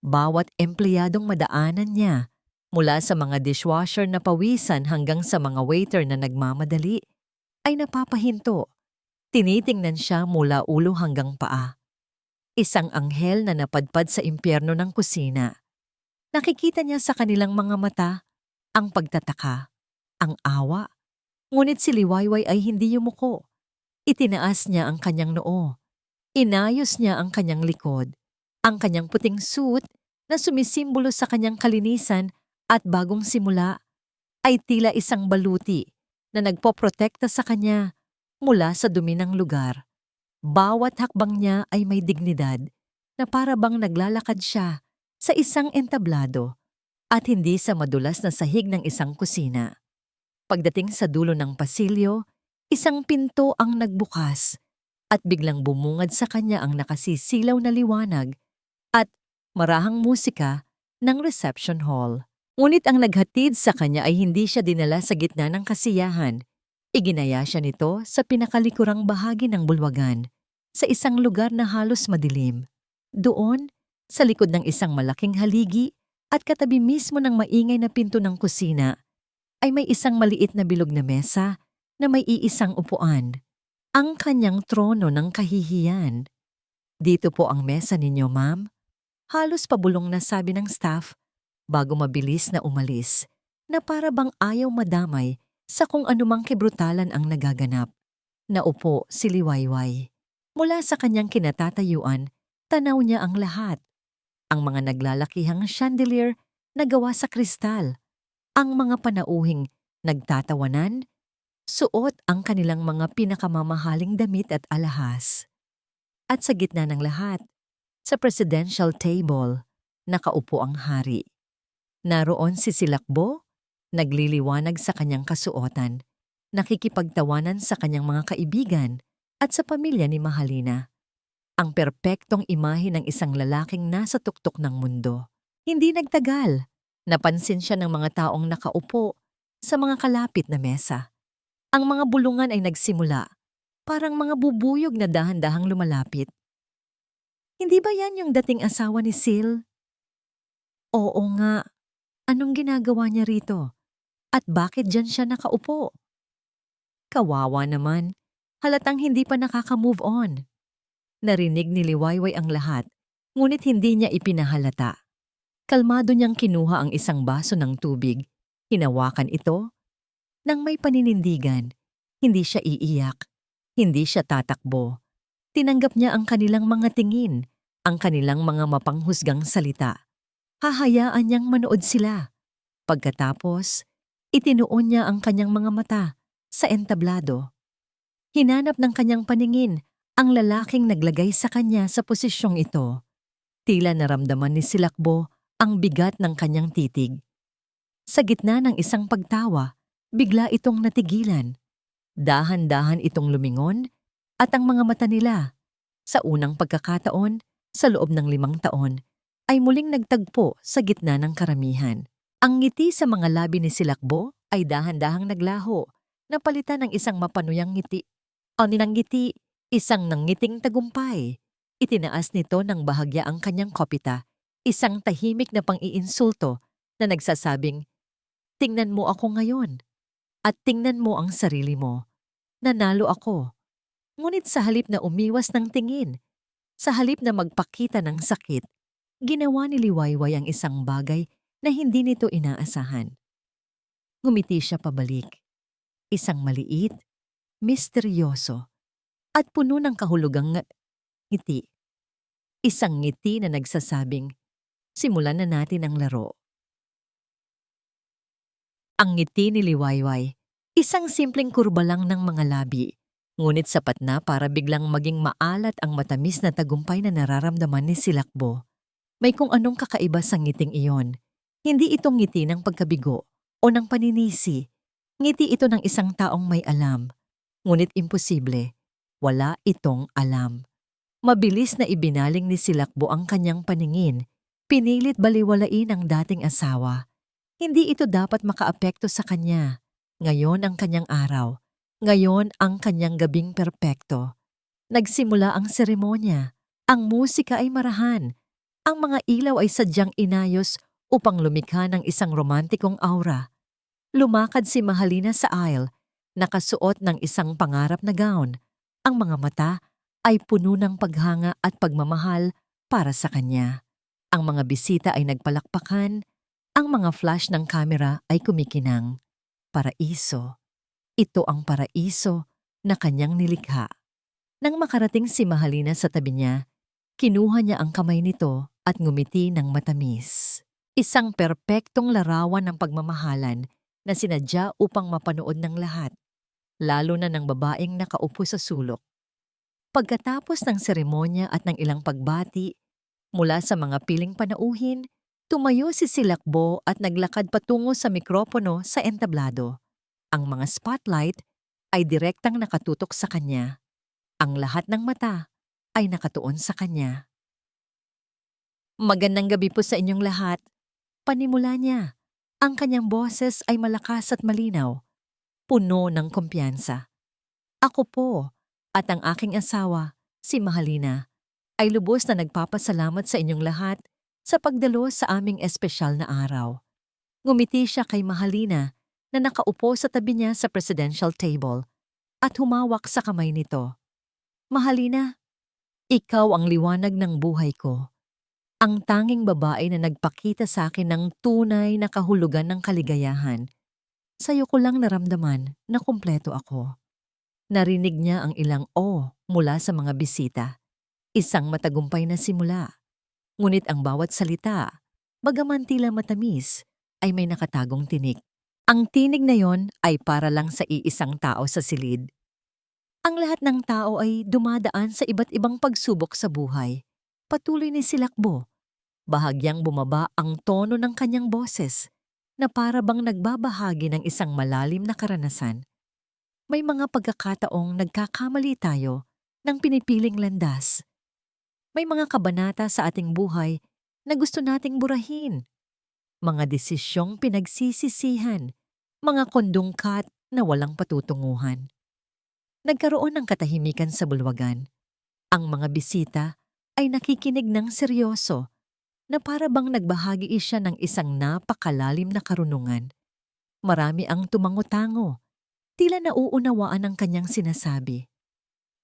Speaker 1: Bawat empleyadong madaanan niya, mula sa mga dishwasher na pawisan hanggang sa mga waiter na nagmamadali, ay napapahinto. Tinitingnan siya mula ulo hanggang paa. Isang anghel na napadpad sa impyerno ng kusina. Nakikita niya sa kanilang mga mata ang pagtataka, ang awa. Ngunit si Liwayway ay hindi yumuko. Itinaas niya ang kanyang noo. Inayos niya ang kanyang likod. Ang kanyang puting suit na sumisimbolo sa kanyang kalinisan at bagong simula ay tila isang baluti na nagpoprotekta sa kanya mula sa dumi ng lugar. Bawat hakbang niya ay may dignidad na para bang naglalakad siya sa isang entablado at hindi sa madulas na sahig ng isang kusina. Pagdating sa dulo ng pasilyo, isang pinto ang nagbukas at biglang bumungad sa kanya ang nakasisilaw na liwanag at marahang musika ng reception hall. Ngunit ang naghatid sa kanya ay hindi siya dinala sa gitna ng kasiyahan. Iginaya siya nito sa pinakalikurang bahagi ng bulwagan, sa isang lugar na halos madilim. Doon, sa likod ng isang malaking haligi at katabi mismo ng maingay na pinto ng kusina, ay may isang maliit na bilog na mesa na may iisang upuan. Ang kanyang trono ng kahihiyan. Dito po ang mesa ninyo, ma'am. Halos pabulong na sabi ng staff bago mabilis na umalis, na para bang ayaw madamay sa kung anumang kibrutalan ang nagaganap. Naupo si Liwayway. Mula sa kanyang kinatatayuan, tanaw niya ang lahat. Ang mga naglalakihang chandelier na gawa sa kristal, ang mga panauhing nagtatawanan, suot ang kanilang mga pinakamamahaling damit at alahas. At sa gitna ng lahat, sa presidential table, nakaupo ang hari. Naroon si Silakbo, nagliliwanag sa kanyang kasuotan, nakikipagtawanan sa kanyang mga kaibigan at sa pamilya ni Mahalina. Ang perpektong imahe ng isang lalaking nasa tuktok ng mundo. Hindi nagtagal, napansin siya ng mga taong nakaupo sa mga kalapit na mesa. Ang mga bulungan ay nagsimula, parang mga bubuyog na dahan-dahang lumalapit. Hindi ba yan yung dating asawa ni Sil? Oo nga. Anong ginagawa niya rito? At bakit dyan siya nakaupo? Kawawa naman. Halatang hindi pa nakaka-move on. Narinig ni Liwayway ang lahat, ngunit hindi niya ipinahalata. Kalmado niyang kinuha ang isang baso ng tubig. Hinawakan ito. Nang may paninindigan, hindi siya iiyak. Hindi siya tatakbo. Tinanggap niya ang kanilang mga tingin, ang kanilang mga mapanghusgang salita. Hahayaan niyang manood sila. Pagkatapos, itinuon niya ang kanyang mga mata sa entablado. Hinanap ng kanyang paningin ang lalaking naglagay sa kanya sa posisyong ito. Tila naramdaman ni Silakbo ang bigat ng kanyang titig. Sa gitna ng isang pagtawa, bigla itong natigilan. Dahan-dahan itong lumingon at ang mga mata nila, sa unang pagkakataon, sa loob ng 5 taon, ay muling nagtagpo sa gitna ng karamihan. Ang ngiti sa mga labi ni Silakbo ay dahan-dahang naglaho, napalitan ng isang mapanuyang ngiti. O ninang ngiti, isang nangiting tagumpay. Itinaas nito ng bahagya ang kanyang kopita, isang tahimik na pang-iinsulto na nagsasabing, "Tingnan mo ako ngayon, at tingnan mo ang sarili mo. Nanalo ako." Ngunit sa halip na umiwas ng tingin, sa halip na magpakita ng sakit, ginawa ni Liwayway ang isang bagay na hindi nito inaasahan. Ngumiti siya pabalik. Isang maliit, misteryoso, at puno ng kahulugang ngiti. Isang ngiti na nagsasabing, "Simulan na natin ang laro." Ang ngiti ni Liwayway, isang simpleng kurba lang ng mga labi, ngunit sapat na para biglang maging maalat ang matamis na tagumpay na nararamdaman ni Silakbo. May kung anong kakaiba sa ngiting iyon. Hindi ito ngiti ng pagkabigo o ng paninisi. Ngiti ito ng isang taong may alam. Ngunit imposible. Wala itong alam. Mabilis na ibinaling ni Silakbo ang kanyang paningin. Pinilit baliwalain ang dating asawa. Hindi ito dapat makaapekto sa kanya. Ngayon ang kanyang araw. Ngayon ang kanyang gabing perpekto. Nagsimula ang seremonya. Ang musika ay marahan. Ang mga ilaw ay sadyang inayos upang lumikha ng isang romantikong aura. Lumakad si Mahalina sa aisle, nakasuot ng isang pangarap na gown. Ang mga mata ay puno ng paghanga at pagmamahal para sa kanya. Ang mga bisita ay nagpalakpakan, ang mga flash ng kamera ay kumikinang. Paraiso. Ito ang paraiso na kanyang nilikha. Nang makarating si Mahalina sa tabi niya, kinuha niya ang kamay nito at ngumiti ng matamis. Isang perpektong larawan ng pagmamahalan na sinadya upang mapanood ng lahat, lalo na ng babaeng nakaupo sa sulok. Pagkatapos ng seremonya at ng ilang pagbati, mula sa mga piling panauhin, tumayo si Silakbo at naglakad patungo sa mikropono sa entablado. Ang mga spotlight ay direktang nakatutok sa kanya. Ang lahat ng mata ay nakatuon sa kanya. Magandang gabi po sa inyong lahat. Panimula niya. Ang kanyang boses ay malakas at malinaw, puno ng kumpiyansa. Ako po at ang aking asawa, si Mahalina, ay lubos na nagpapasalamat sa inyong lahat sa pagdalo sa aming espesyal na araw. Ngumiti siya kay Mahalina na nakaupo sa tabi niya sa presidential table at humawak sa kamay nito. Mahalina, ikaw ang liwanag ng buhay ko. Ang tanging babae na nagpakita sa akin ng tunay na kahulugan ng kaligayahan. Sa'yo ko lang naramdaman na kumpleto ako. Narinig niya ang ilang mula sa mga bisita. Isang matagumpay na simula. Ngunit ang bawat salita, bagaman tila matamis, ay may nakatagong tinik. Ang tinig na yon ay para lang sa iisang tao sa silid. Ang lahat ng tao ay dumadaan sa iba't ibang pagsubok sa buhay. Patuloy ni silakbo. Bahagyang bumaba ang tono ng kanyang boses na para bang nagbabahagi ng isang malalim na karanasan. May mga pagkakataong nagkakamali tayo ng pinipiling landas. May mga kabanata sa ating buhay na gusto nating burahin. Mga desisyong pinagsisisihan, mga kondungkat na walang patutunguhan. Nagkaroon ng katahimikan sa bulwagan. Ang mga bisita ay nakikinig ng seryoso na para bang nagbahagi siya ng isang napakalalim na karunungan. Marami ang tumango-tango, tila nauunawaan ang kanyang sinasabi.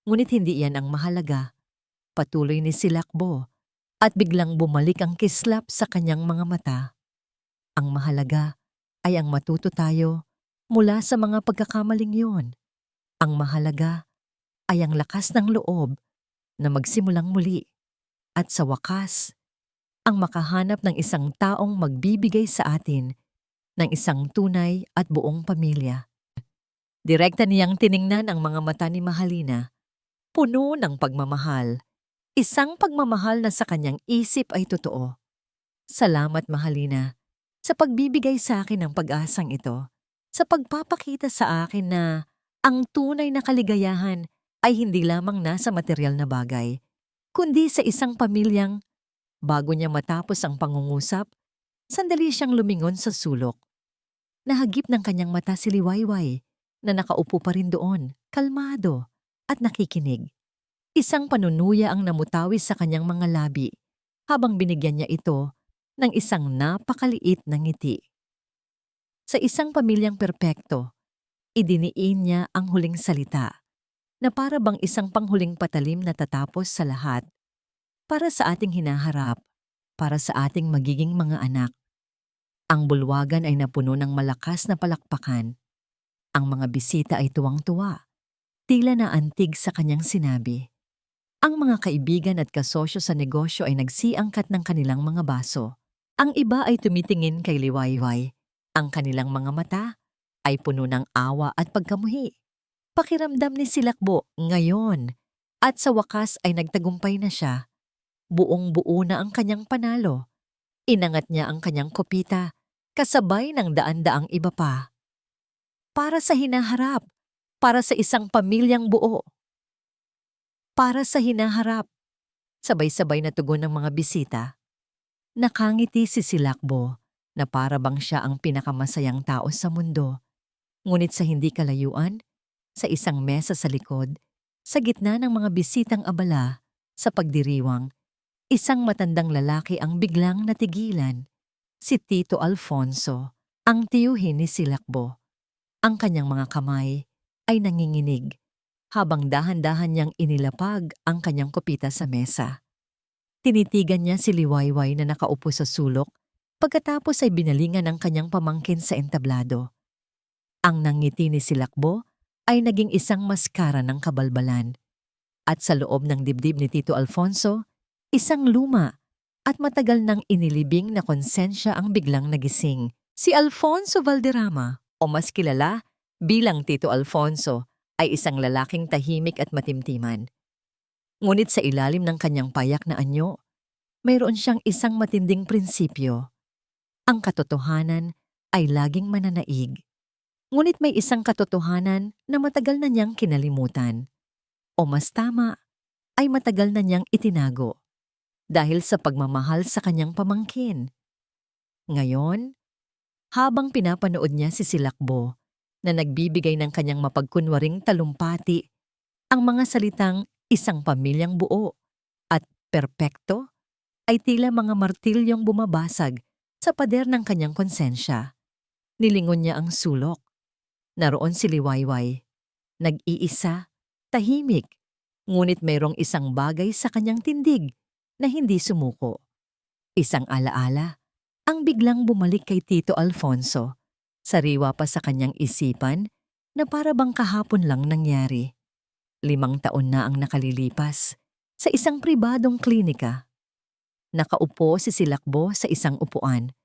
Speaker 1: Ngunit hindi iyan ang mahalaga. Patuloy ni silakbo at biglang bumalik ang kislap sa kanyang mga mata. Ang mahalaga ay ang matuto tayo mula sa mga pagkakamaling yun. Ang mahalaga ay ang lakas ng loob na magsimulang muli at sa wakas, ang makahanap ng isang taong magbibigay sa atin ng isang tunay at buong pamilya. Direkta niyang tiningnan ang mga mata ni Mahalina, puno ng pagmamahal. Isang pagmamahal na sa kanyang isip ay totoo. Salamat Mahalina, sa pagbibigay sa akin ng pag-asang ito, sa pagpapakita sa akin na ang tunay na kaligayahan ay hindi lamang nasa material na bagay, kundi sa isang pamilyang. Bago niya matapos ang pangungusap, sandali siyang lumingon sa sulok. Nahagip ng kanyang mata si Liwayway na nakaupo pa rin doon, kalmado at nakikinig. Isang panunuya ang namutawi sa kanyang mga labi habang binigyan niya ito ng isang napakaliit na ngiti. Sa isang pamilyang perpekto, idiniin niya ang huling salita na para bang isang panghuling patalim na tatapos sa lahat. Para sa ating hinaharap, para sa ating magiging mga anak. Ang bulwagan ay napuno ng malakas na palakpakan. Ang mga bisita ay tuwang-tuwa, tila na antig sa kanyang sinabi. Ang mga kaibigan at kasosyo sa negosyo ay nagsiangkat ng kanilang mga baso. Ang iba ay tumitingin kay Liwayway. Ang kanilang mga mata ay puno ng awa at pagkamuhi. Pakiramdam ni silakbo ngayon at sa wakas ay nagtagumpay na siya. Buong-buo na ang kanyang panalo. Inangat niya ang kanyang kopita, kasabay ng daan-daang iba pa. Para sa hinaharap, para sa isang pamilyang buo. Para sa hinaharap, sabay-sabay na tugon ng mga bisita. Nakangiti si Silakbo na para bang siya ang pinakamasayang tao sa mundo. Ngunit sa hindi kalayuan, sa isang mesa sa likod, sa gitna ng mga bisitang abala, sa pagdiriwang, isang matandang lalaki ang biglang natigilan, si Tito Alfonso, ang tiyuhin ni Silakbo. Ang kanyang mga kamay ay nanginginig, habang dahan-dahan niyang inilapag ang kanyang kopita sa mesa. Tinitigan niya si Liwayway na nakaupo sa sulok, pagkatapos ay binalingan ang kanyang pamangkin sa entablado. Ang nangiti ni Silakbo ay naging isang maskara ng kabalbalan. At sa loob ng dibdib ni Tito Alfonso, isang luma at matagal nang inilibing na konsensya ang biglang nagising. Si Alfonso Valderrama, o mas kilala bilang Tito Alfonso, ay isang lalaking tahimik at matimtiman. Ngunit sa ilalim ng kanyang payak na anyo, mayroon siyang isang matinding prinsipyo. Ang katotohanan ay laging mananaig. Ngunit may isang katotohanan na matagal na niyang kinalimutan. O mas tama, ay matagal na niyang itinago dahil sa pagmamahal sa kanyang pamangkin. Ngayon, habang pinapanood niya si Silakbo na nagbibigay ng kanyang mapagkunwaring talumpati, ang mga salitang isang pamilyang buo at perpekto ay tila mga martilyong bumabasag sa pader ng kanyang konsensya. Nilingon niya ang sulok. Naroon si Liwayway. Nag-iisa, tahimik, ngunit mayroong isang bagay sa kanyang tindig na hindi sumuko. Isang alaala ang biglang bumalik kay Tito Alfonso. Sariwa pa sa kanyang isipan na para bang kahapon lang nangyari. 5 taon na ang nakalilipas sa isang pribadong klinika. Nakaupo si Silakbo sa isang upuan.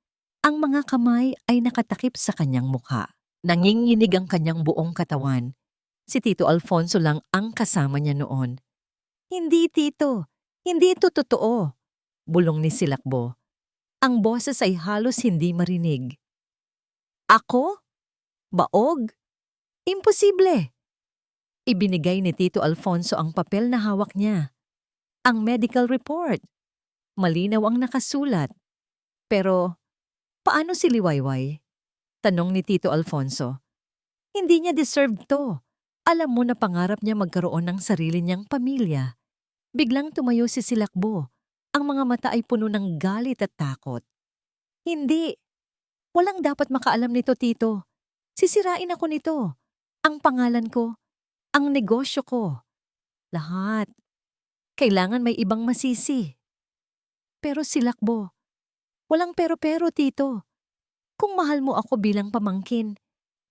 Speaker 1: Ang mga kamay ay nakatakip sa kanyang mukha. Nanginginig ang kanyang buong katawan. Si Tito Alfonso lang ang kasama niya noon. "Hindi, Tito. Hindi ito totoo," bulong ni Silakbo. Ang boses ay halos hindi marinig. "Ako? Baog? Imposible!" Ibinigay ni Tito Alfonso ang papel na hawak niya. Ang medical report. Malinaw ang nakasulat. Pero, paano si Liwayway? Tanong ni Tito Alfonso. "Hindi niya deserve to. Alam mo na pangarap niya magkaroon ng sarili niyang pamilya." Biglang tumayo si Silakbo. Ang mga mata ay puno ng galit at takot. "Hindi. Walang dapat makaalam nito, Tito. Sisirain ako nito. Ang pangalan ko, ang negosyo ko. Lahat. Kailangan may ibang masisi." "Pero Silakbo, walang pero-pero, Tito. Kung mahal mo ako bilang pamangkin,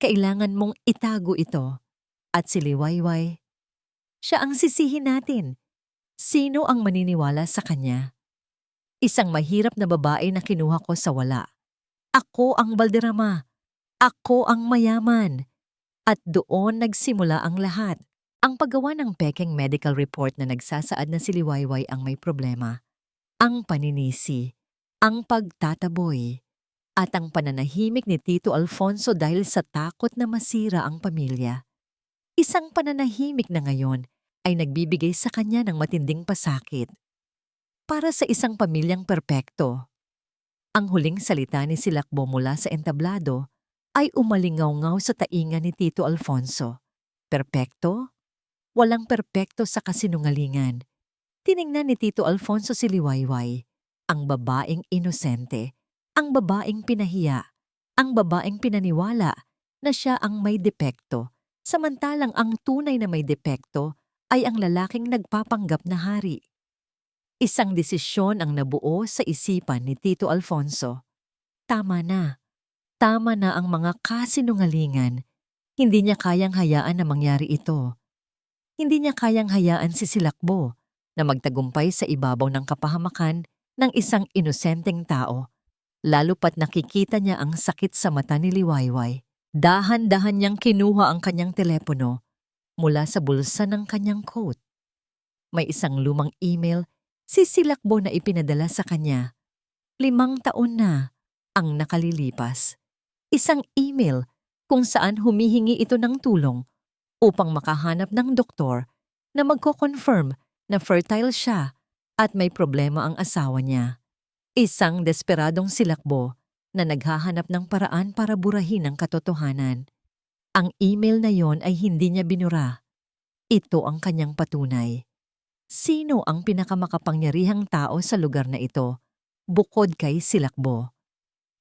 Speaker 1: kailangan mong itago ito." At si Liwayway, siya ang sisihin natin. Sino ang maniniwala sa kanya? Isang mahirap na babae na kinuha ko sa wala. Ako ang balderrama. Ako ang mayaman. At doon nagsimula ang lahat. Ang paggawa ng pekeng medical report na nagsasaad na si Liwayway ang may problema. Ang paninisi, ang pagtataboy, at ang pananahimik ni Tito Alfonso dahil sa takot na masira ang pamilya. Isang pananahimik na ngayon ay nagbibigay sa kanya ng matinding pasakit. Para sa isang pamilyang perpekto, ang huling salita ni Silakbo mula sa entablado ay umalingaw-ngaw sa tainga ni Tito Alfonso. Perpekto? Walang perpekto sa kasinungalingan. Tiningnan ni Tito Alfonso si Liwayway, ang babaeng inosente, ang babaeng pinahiya, ang babaeng pinaniwala na siya ang may depekto, samantalang ang tunay na may depekto ay ang lalaking nagpapanggap na hari. Isang desisyon ang nabuo sa isipan ni Tito Alfonso. Tama na. Tama na ang mga kasinungalingan. Hindi niya kayang hayaan na mangyari ito. Hindi niya kayang hayaan si Silakbo na magtagumpay sa ibabaw ng kapahamakan ng isang inosenteng tao, lalo pat nakikita niya ang sakit sa mata ni Liwayway. Dahan-dahan niyang kinuha ang kanyang telepono mula sa bulsa ng kanyang coat. May isang lumang email si Silakbo na ipinadala sa kanya. 5 taon na ang nakalilipas. Isang email kung saan humihingi ito ng tulong upang makahanap ng doktor na magko-confirm na fertile siya at may problema ang asawa niya. Isang desperadong Silakbo na naghahanap ng paraan para burahin ang katotohanan. Ang email na yon ay hindi niya binura. Ito ang kanyang patunay. Sino ang pinakamakapangyarihang tao sa lugar na ito bukod kay Silakbo?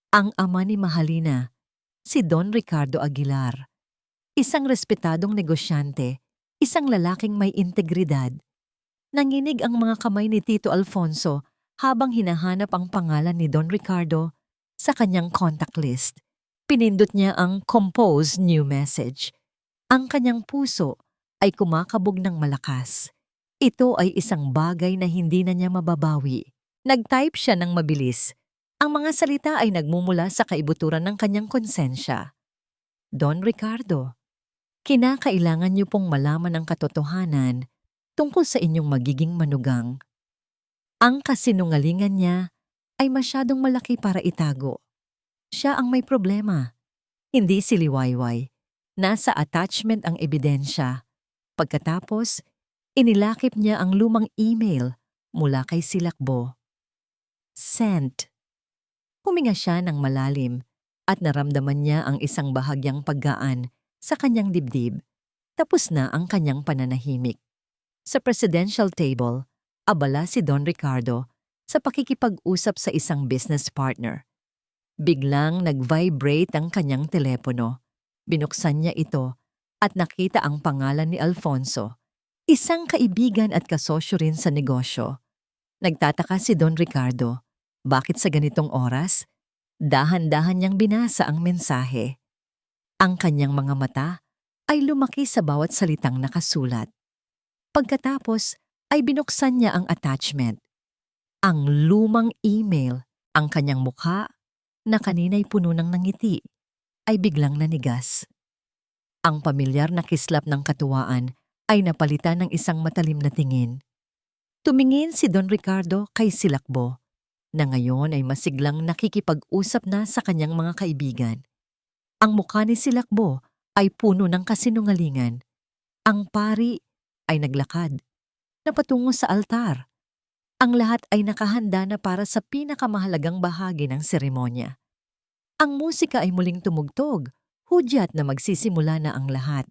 Speaker 1: Ang ama ni Mahalina, si Don Ricardo Aguilar. Isang respetadong negosyante, isang lalaking may integridad. Nanginig ang mga kamay ni Tito Alfonso habang hinahanap ang pangalan ni Don Ricardo sa kanyang contact list. Pinindot niya ang compose new message. Ang kanyang puso ay kumakabog ng malakas. Ito ay isang bagay na hindi na niya mababawi. Nag-type siya ng mabilis. Ang mga salita ay nagmumula sa kaibuturan ng kanyang konsensya. Don Ricardo, kinakailangan niyo pong malaman ang katotohanan tungkol sa inyong magiging manugang. Ang kasinungalingan niya ay masyadong malaki para itago. Siya ang may problema, hindi si Liwayway. Nasa attachment ang ebidensya. Pagkatapos, inilakip niya ang lumang email mula kay Silakbo. Sent. Huminga siya ng malalim at naramdaman niya ang isang bahagyang paggaan sa kanyang dibdib. Tapos na ang kanyang pananahimik. Sa presidential table, abala si Don Ricardo sa pakikipag-usap sa isang business partner. Biglang nag-vibrate ang kanyang telepono. Binuksan niya ito at nakita ang pangalan ni Alfonso, isang kaibigan at kasosyo rin sa negosyo. Nagtataka si Don Ricardo. Bakit sa ganitong oras? Dahan-dahan niyang binasa ang mensahe. Ang kanyang mga mata ay lumaki sa bawat salitang nakasulat. Pagkatapos ay binuksan niya ang attachment. Ang lumang email, ang kanyang mukha na kanina'y puno ng ngiti, ay biglang nanigas. Ang pamilyar na kislap ng katuwaan ay napalitan ng isang matalim na tingin. Tumingin si Don Ricardo kay Silakbo, na ngayon ay masiglang nakikipag-usap na sa kanyang mga kaibigan. Ang mukha ni Silakbo ay puno ng kasinungalingan. Ang pari ay naglakad, napatungo sa altar. Ang lahat ay nakahanda na para sa pinakamahalagang bahagi ng seremonya. Ang musika ay muling tumugtog, hudyat na magsisimula na ang lahat.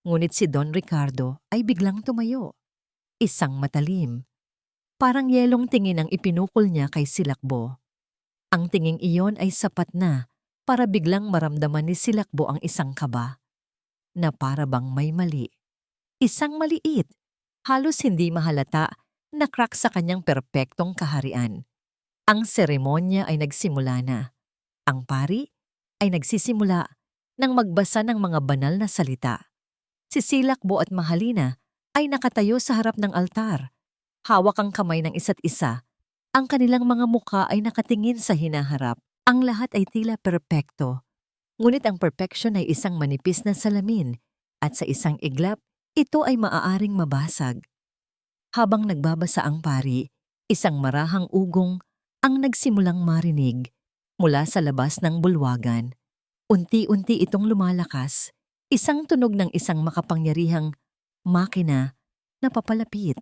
Speaker 1: Ngunit si Don Ricardo ay biglang tumayo. Isang matalim. Parang yelong tingin ang ipinukol niya kay Silakbo. Ang tinging iyon ay sapat na para biglang maramdaman ni Silakbo ang isang kaba, na para bang may mali. Isang maliit, halos hindi mahalata na crack sa kanyang perpektong kaharian. Ang seremonya ay nagsimula na. Ang pari ay nagsisimula nang magbasa ng mga banal na salita. Si Silakbo at Mahalina ay nakatayo sa harap ng altar. Hawak ang kamay ng isa't isa. Ang kanilang mga mukha ay nakatingin sa hinaharap. Ang lahat ay tila perpekto. Ngunit ang perfection ay isang manipis na salamin at sa isang iglap, ito ay maaaring mabasag. Habang nagbabasa ang pari, isang marahang ugong ang nagsimulang marinig mula sa labas ng bulwagan. Unti-unti itong lumalakas, isang tunog ng isang makapangyarihang makina na papalapit.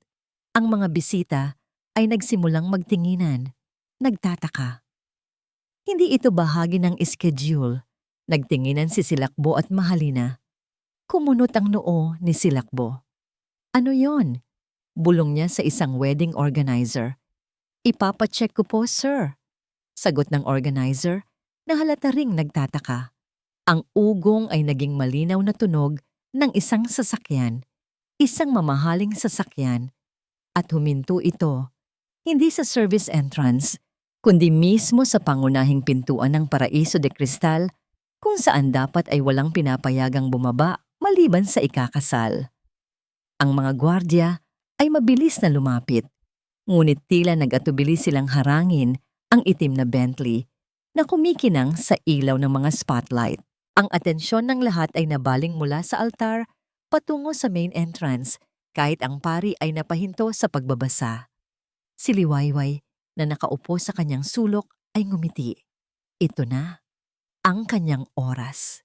Speaker 1: Ang mga bisita ay nagsimulang magtinginan, nagtataka. Hindi ito bahagi ng schedule. Nagtinginan si Silakbo at Mahalina. Kumunot ang noo ni Silakbo. Ano yon? Bulong niya sa isang wedding organizer. Ipapacheck ko po, sir. Sagot ng organizer na halata ring nagtataka. Ang ugong ay naging malinaw na tunog ng isang sasakyan, isang mamahaling sasakyan, at huminto ito, hindi sa service entrance, kundi mismo sa pangunahing pintuan ng Paraiso de Cristal, kung saan dapat ay walang pinapayagang bumaba maliban sa ikakasal. Ang mga gwardya ay mabilis na lumapit, ngunit tila nag-atubili silang harangin ang itim na Bentley na kumikinang sa ilaw ng mga spotlight. Ang atensyon ng lahat ay nabaling mula sa altar patungo sa main entrance kahit ang pari ay napahinto sa pagbabasa. Si Liwayway na nakaupo sa kanyang sulok ay ngumiti. Ito na ang kanyang oras.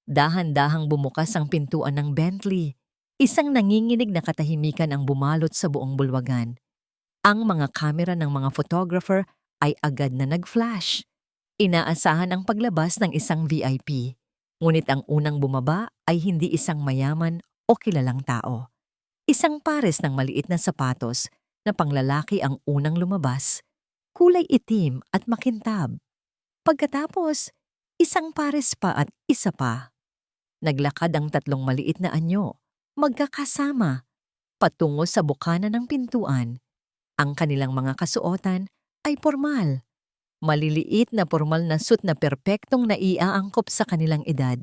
Speaker 1: Dahan-dahang bumukas ang pintuan ng Bentley. Isang nanginginig na katahimikan ang bumalot sa buong bulwagan. Ang mga kamera ng mga photographer ay agad na nag-flash. Inaasahan ang paglabas ng isang VIP. Ngunit ang unang bumaba ay hindi isang mayaman o kilalang tao. Isang pares ng maliit na sapatos na panglalaki ang unang lumabas, kulay itim at makintab. Pagkatapos, isang pares pa at isa pa. Naglakad ang tatlong maliit na anyo, magkakasama, patungo sa bukana ng pintuan. Ang kanilang mga kasuotan ay pormal. Maliliit na pormal na suit na perpektong naiaangkop sa kanilang edad.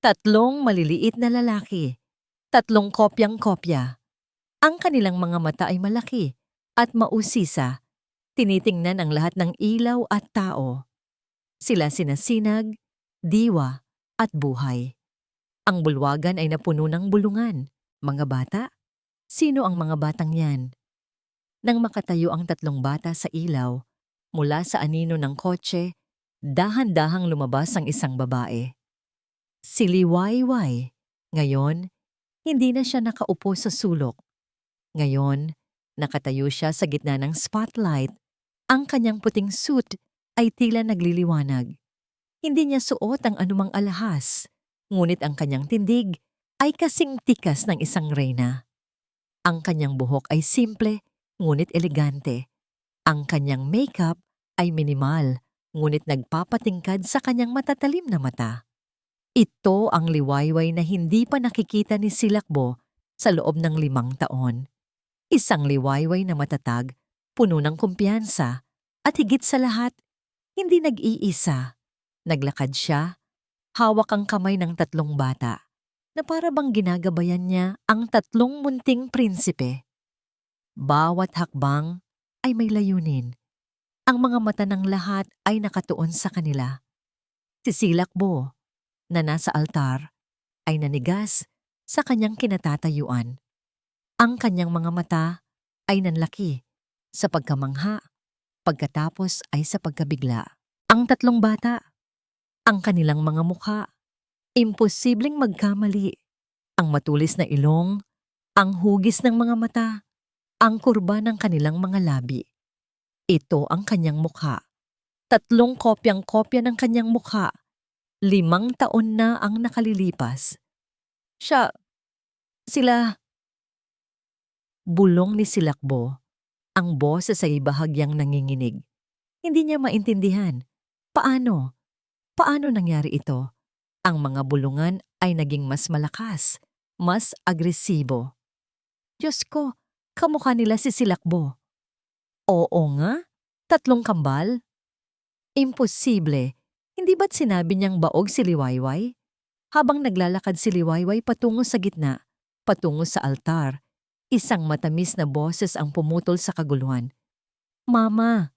Speaker 1: Tatlong maliliit na lalaki, tatlong kopyang-kopya. Ang kanilang mga mata ay malaki at mausisa. Tinitingnan ang lahat ng ilaw at tao. Sila sina Sinag, Diwa at Buhay. Ang bulwagan ay napuno ng bulungan. Mga bata? Sino ang mga batang yan? Nang makatayo ang tatlong bata sa ilaw, mula sa anino ng kotse, dahan-dahang lumabas ang isang babae. Si Liwayway. Ngayon, hindi na siya nakaupo sa sulok. Ngayon, nakatayo siya sa gitna ng spotlight. Ang kanyang puting suit ay tila nagliliwanag. Hindi niya suot ang anumang alahas, ngunit ang kanyang tindig ay kasing tikas ng isang reyna. Ang kanyang buhok ay simple, ngunit elegante. Ang kanyang makeup ay minimal, ngunit nagpapatingkad sa kanyang matatalim na mata. Ito ang liwayway na hindi pa nakikita ni Silakbo sa loob ng 5 taon. Isang liwayway na matatag, puno ng kumpiyansa, at higit sa lahat, hindi nag-iisa. Naglakad siya, hawak ang kamay ng 3 bata, na para bang ginagabayan niya ang 3 munting prinsipe. Bawat hakbang ay may layunin. Ang mga mata ng lahat ay nakatuon sa kanila. Si Silakbo, na nasa altar, ay nanigas sa kanyang kinatatayuan. Ang kanyang mga mata ay nanlaki sa pagkamangha, pagkatapos ay sa pagkabigla. Ang 3 bata, ang kanilang mga mukha, imposibleng magkamali. Ang matulis na ilong, ang hugis ng mga mata, ang kurba ng kanilang mga labi. Ito ang kanyang mukha. 3 kopyang-kopya ng kanyang mukha. 5 taon na ang nakalilipas. Sila, bulong ni Silakbo, ang boses ay bahagyang nanginginig. Hindi niya maintindihan. Paano? Paano nangyari ito? Ang mga bulungan ay naging mas malakas, mas agresibo. Diyos ko, kamukha nila si Silakbo. Oo nga? 3 kambal? Imposible. Hindi ba't sinabi niyang baog si Liwayway? Habang naglalakad si Liwayway patungo sa gitna, patungo sa altar, isang matamis na boses ang pumutol sa kaguluhan. Mama,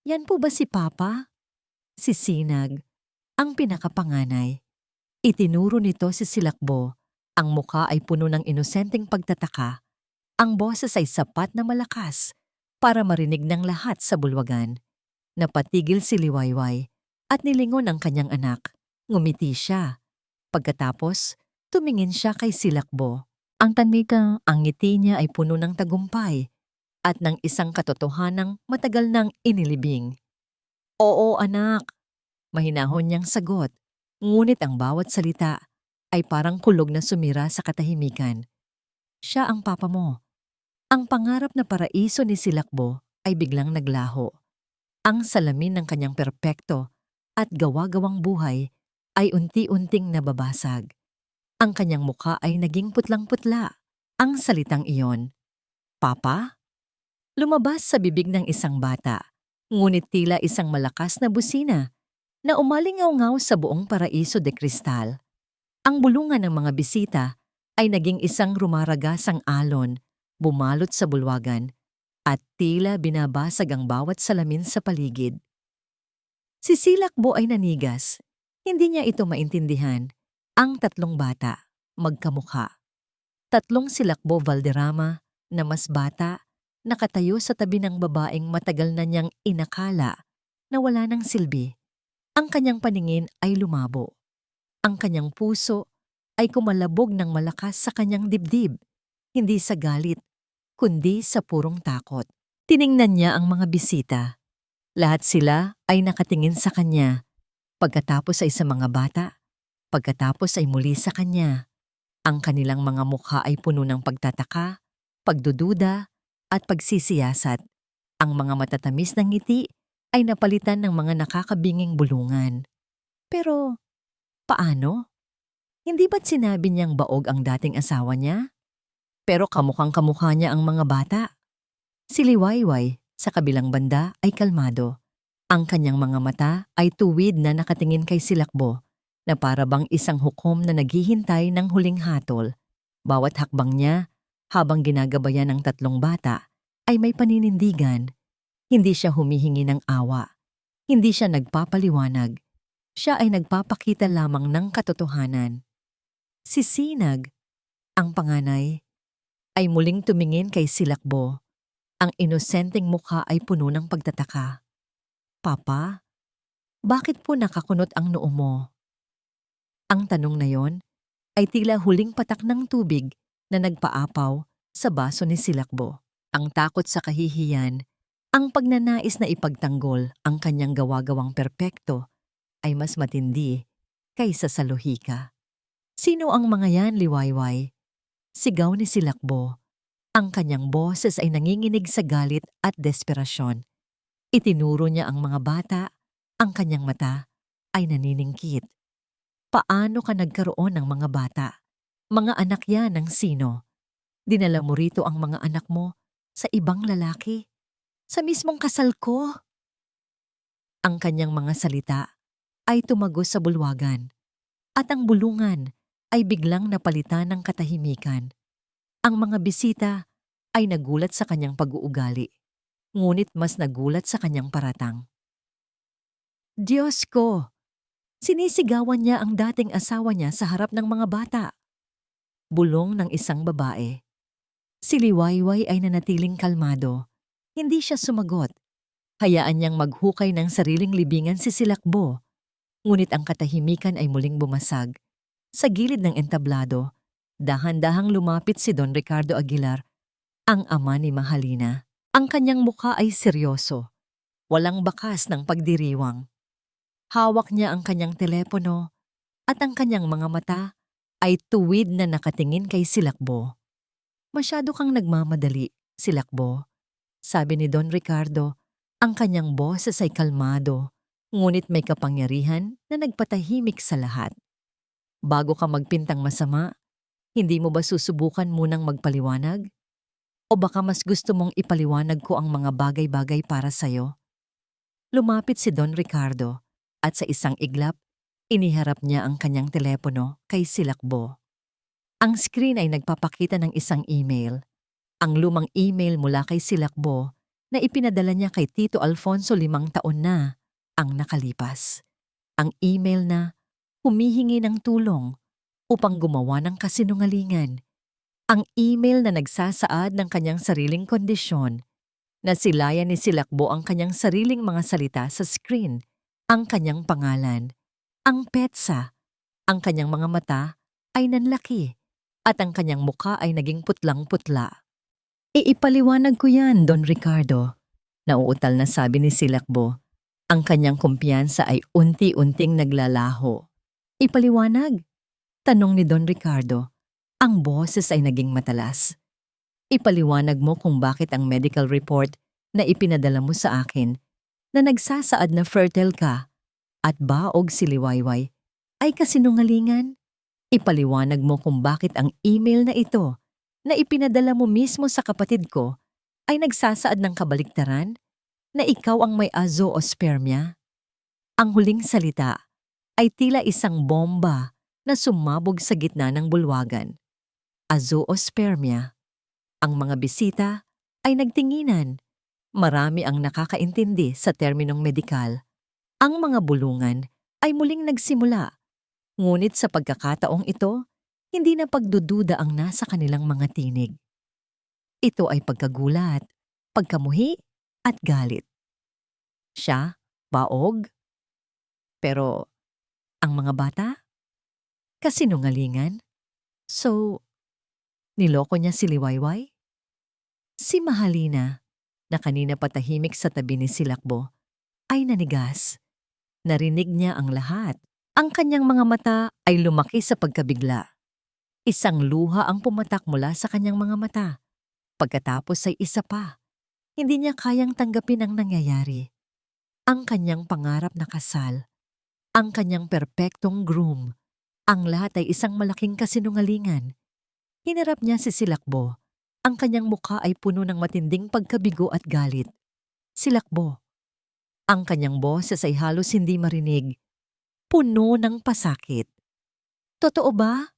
Speaker 1: yan po ba si Papa? Si Sinag, ang pinakapanganay. Itinuro nito si Silakbo. Ang muka ay puno ng inosenteng pagtataka. Ang boses ay sapat na malakas para marinig ng lahat sa bulwagan. Napatigil si Liwayway at nilingon ang kanyang anak. Ngumiti siya. Pagkatapos, tumingin siya kay Silakbo. Ang ngiti niya ay puno ng tagumpay at ng isang katotohanang matagal nang inilibing. Oo anak, mahinahon niyang sagot, ngunit ang bawat salita ay parang kulog na sumira sa katahimikan. Siya ang papa mo. Ang pangarap na paraiso ni Silakbo ay biglang naglaho. Ang salamin ng kanyang perpekto at gawa-gawang buhay ay unti-unting nababasag. Ang kanyang mukha ay naging putlang-putla. Ang salitang iyon, Papa? Lumabas sa bibig ng isang bata, ngunit tila isang malakas na busina na umalingaw-ngaw sa buong paraiso de kristal. Ang bulungan ng mga bisita ay naging isang rumaragasang alon, bumalot sa bulwagan, at tila binabasag ang bawat salamin sa paligid. Si Silakbo ay nanigas. Hindi niya ito maintindihan. Ang 3 bata, magkamukha. 3 Silakbo Valderrama na mas bata, nakatayo sa tabi ng babaeng matagal na niyang inakala na wala ng silbi. Ang kanyang paningin ay lumabo. Ang kanyang puso ay kumalabog ng malakas sa kanyang dibdib, hindi sa galit, kundi sa purong takot. Tiningnan niya ang mga bisita. Lahat sila ay nakatingin sa kanya. Pagkatapos ay sa mga bata, pagkatapos ay muli sa kanya. Ang kanilang mga mukha ay puno ng pagtataka, pagdududa, at pagsisiyasat. Ang mga matatamis ng ngiti ay napalitan ng mga nakakabinging bulungan. Pero, paano? Hindi ba't sinabi niyang baog ang dating asawa niya? Pero kamukhang kamukha niya ang mga bata. Si Liwayway, sa kabilang banda, ay kalmado. Ang kanyang mga mata ay tuwid na nakatingin kay Silakbo, na para bang isang hukom na naghihintay ng huling hatol. Bawat hakbang niya, habang ginagabayan ng 3 bata, ay may paninindigan. Hindi siya humihingi ng awa. Hindi siya nagpapaliwanag. Siya ay nagpapakita lamang ng katotohanan. Si Sinag, ang panganay, ay muling tumingin kay Silakbo. Ang inosenteng mukha ay puno ng pagtataka. Papa, bakit po nakakunot ang noo mo? Ang tanong na yon ay tila huling patak ng tubig na nagpaapaw sa baso ni Silakbo. Ang takot sa kahihiyan, ang pagnanais na ipagtanggol ang kanyang gawa-gawang perpekto ay mas matindi kaysa sa lohika. Sino ang mga yan, Liwayway? Sigaw ni Silakbo. Ang kanyang boses ay nanginginig sa galit at desperasyon. Itinuro niya ang mga bata, ang kanyang mata ay naniningkit. Paano ka nagkaroon ng mga bata? Mga anak yan ng sino? Dinala mo rito ang mga anak mo sa ibang lalaki? Sa mismong kasal ko? Ang kanyang mga salita ay tumagos sa bulwagan at ang bulungan ay biglang napalitan ng katahimikan. Ang mga bisita ay nagulat sa kanyang pag-uugali, ngunit mas nagulat sa kanyang paratang. Diyos ko! Sinisigawan niya ang dating asawa niya sa harap ng mga bata. Bulong ng isang babae. Si Liwayway ay nanatiling kalmado. Hindi siya sumagot. Hayaan niyang maghukay ng sariling libingan si Silakbo. Ngunit ang katahimikan ay muling bumasag. Sa gilid ng entablado, dahan-dahang lumapit si Don Ricardo Aguilar, ang ama ni Mahalina. Ang kanyang mukha ay seryoso. Walang bakas ng pagdiriwang. Hawak niya ang kanyang telepono at ang kanyang mga mata ay tuwid na nakatingin kay Silakbo. Masyado kang nagmamadali, Silakbo. Sabi ni Don Ricardo, ang kanyang boses ay kalmado, ngunit may kapangyarihan na nagpatahimik sa lahat. Bago ka magpintang masama, hindi mo ba susubukan munang magpaliwanag? O baka mas gusto mong ipaliwanag ko ang mga bagay-bagay para sa'yo? Lumapit si Don Ricardo at sa isang iglap, iniharap niya ang kanyang telepono kay Silakbo. Ang screen ay nagpapakita ng isang email. Ang lumang email mula kay Silakbo na ipinadala niya kay Tito Alfonso 5 taon na ang nakalipas. Ang email na humihingi ng tulong upang gumawa ng kasinungalingan. Ang email na nagsasaad ng kanyang sariling kondisyon. Nasilayan ni Silakbo ang kanyang sariling mga salita sa screen, ang kanyang pangalan, ang petsa, ang kanyang mga mata ay nanlaki at ang kanyang mukha ay naging putlang-putla. Iipaliwanag ko yan, Don Ricardo. Nauutal na sabi ni Silakbo. Ang kanyang kumpiyansa ay unti-unting naglalaho. Ipaliwanag? Tanong ni Don Ricardo. Ang boses ay naging matalas. Ipaliwanag mo kung bakit ang medical report na ipinadala mo sa akin na nagsasaad na fertile ka at baog si Liwayway ay kasinungalingan. Ipaliwanag mo kung bakit ang email na ito na ipinadala mo mismo sa kapatid ko ay nagsasaad ng kabaligtaran na ikaw ang may azoospermia. Ang huling salita ay tila isang bomba na sumabog sa gitna ng bulwagan. Azoospermia. Ang mga bisita ay nagtinginan. Marami ang nakakaintindi sa terminong medikal. Ang mga bulungan ay muling nagsimula. Ngunit sa pagkakataong ito, hindi na pagdududa ang nasa kanilang mga tinig. Ito ay pagkagulat, pagkamuhi at galit. Siya, baog. Pero ang mga bata? Kasinungalingan? So, niloko niya si Liwayway? Si Mahalina, na kanina patahimik sa tabi ni Silakbo, ay nanigas. Narinig niya ang lahat. Ang kanyang mga mata ay lumaki sa pagkabigla. Isang luha ang pumatak mula sa kanyang mga mata. Pagkatapos ay isa pa. Hindi niya kayang tanggapin ang nangyayari. Ang kanyang pangarap na kasal. Ang kanyang perpektong groom. Ang lahat ay isang malaking kasinungalingan. Hinarap niya si Silakbo. Ang kanyang mukha ay puno ng matinding pagkabigo at galit. Silakbo. Ang kanyang boses ay halos hindi marinig. Puno ng pasakit. Totoo ba?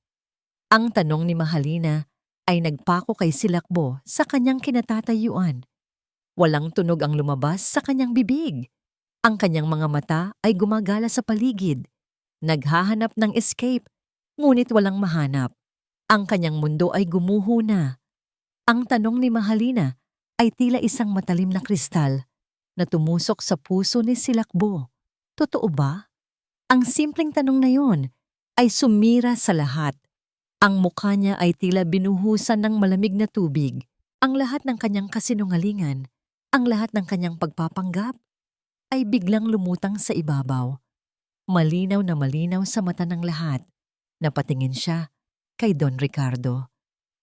Speaker 1: Ang tanong ni Mahalina ay nagpako kay Silakbo sa kanyang kinatatayuan. Walang tunog ang lumabas sa kanyang bibig. Ang kanyang mga mata ay gumagala sa paligid. Naghahanap ng escape, ngunit walang mahanap. Ang kanyang mundo ay gumuho na. Ang tanong ni Mahalina ay tila isang matalim na kristal na tumusok sa puso ni Silakbo. Totoo ba? Ang simpleng tanong na yon ay sumira sa lahat. Ang mukha niya ay tila binuhusan ng malamig na tubig. Ang lahat ng kanyang kasinungalingan, ang lahat ng kanyang pagpapanggap, ay biglang lumutang sa ibabaw. Malinaw na malinaw sa mata ng lahat. Napatingin siya kay Don Ricardo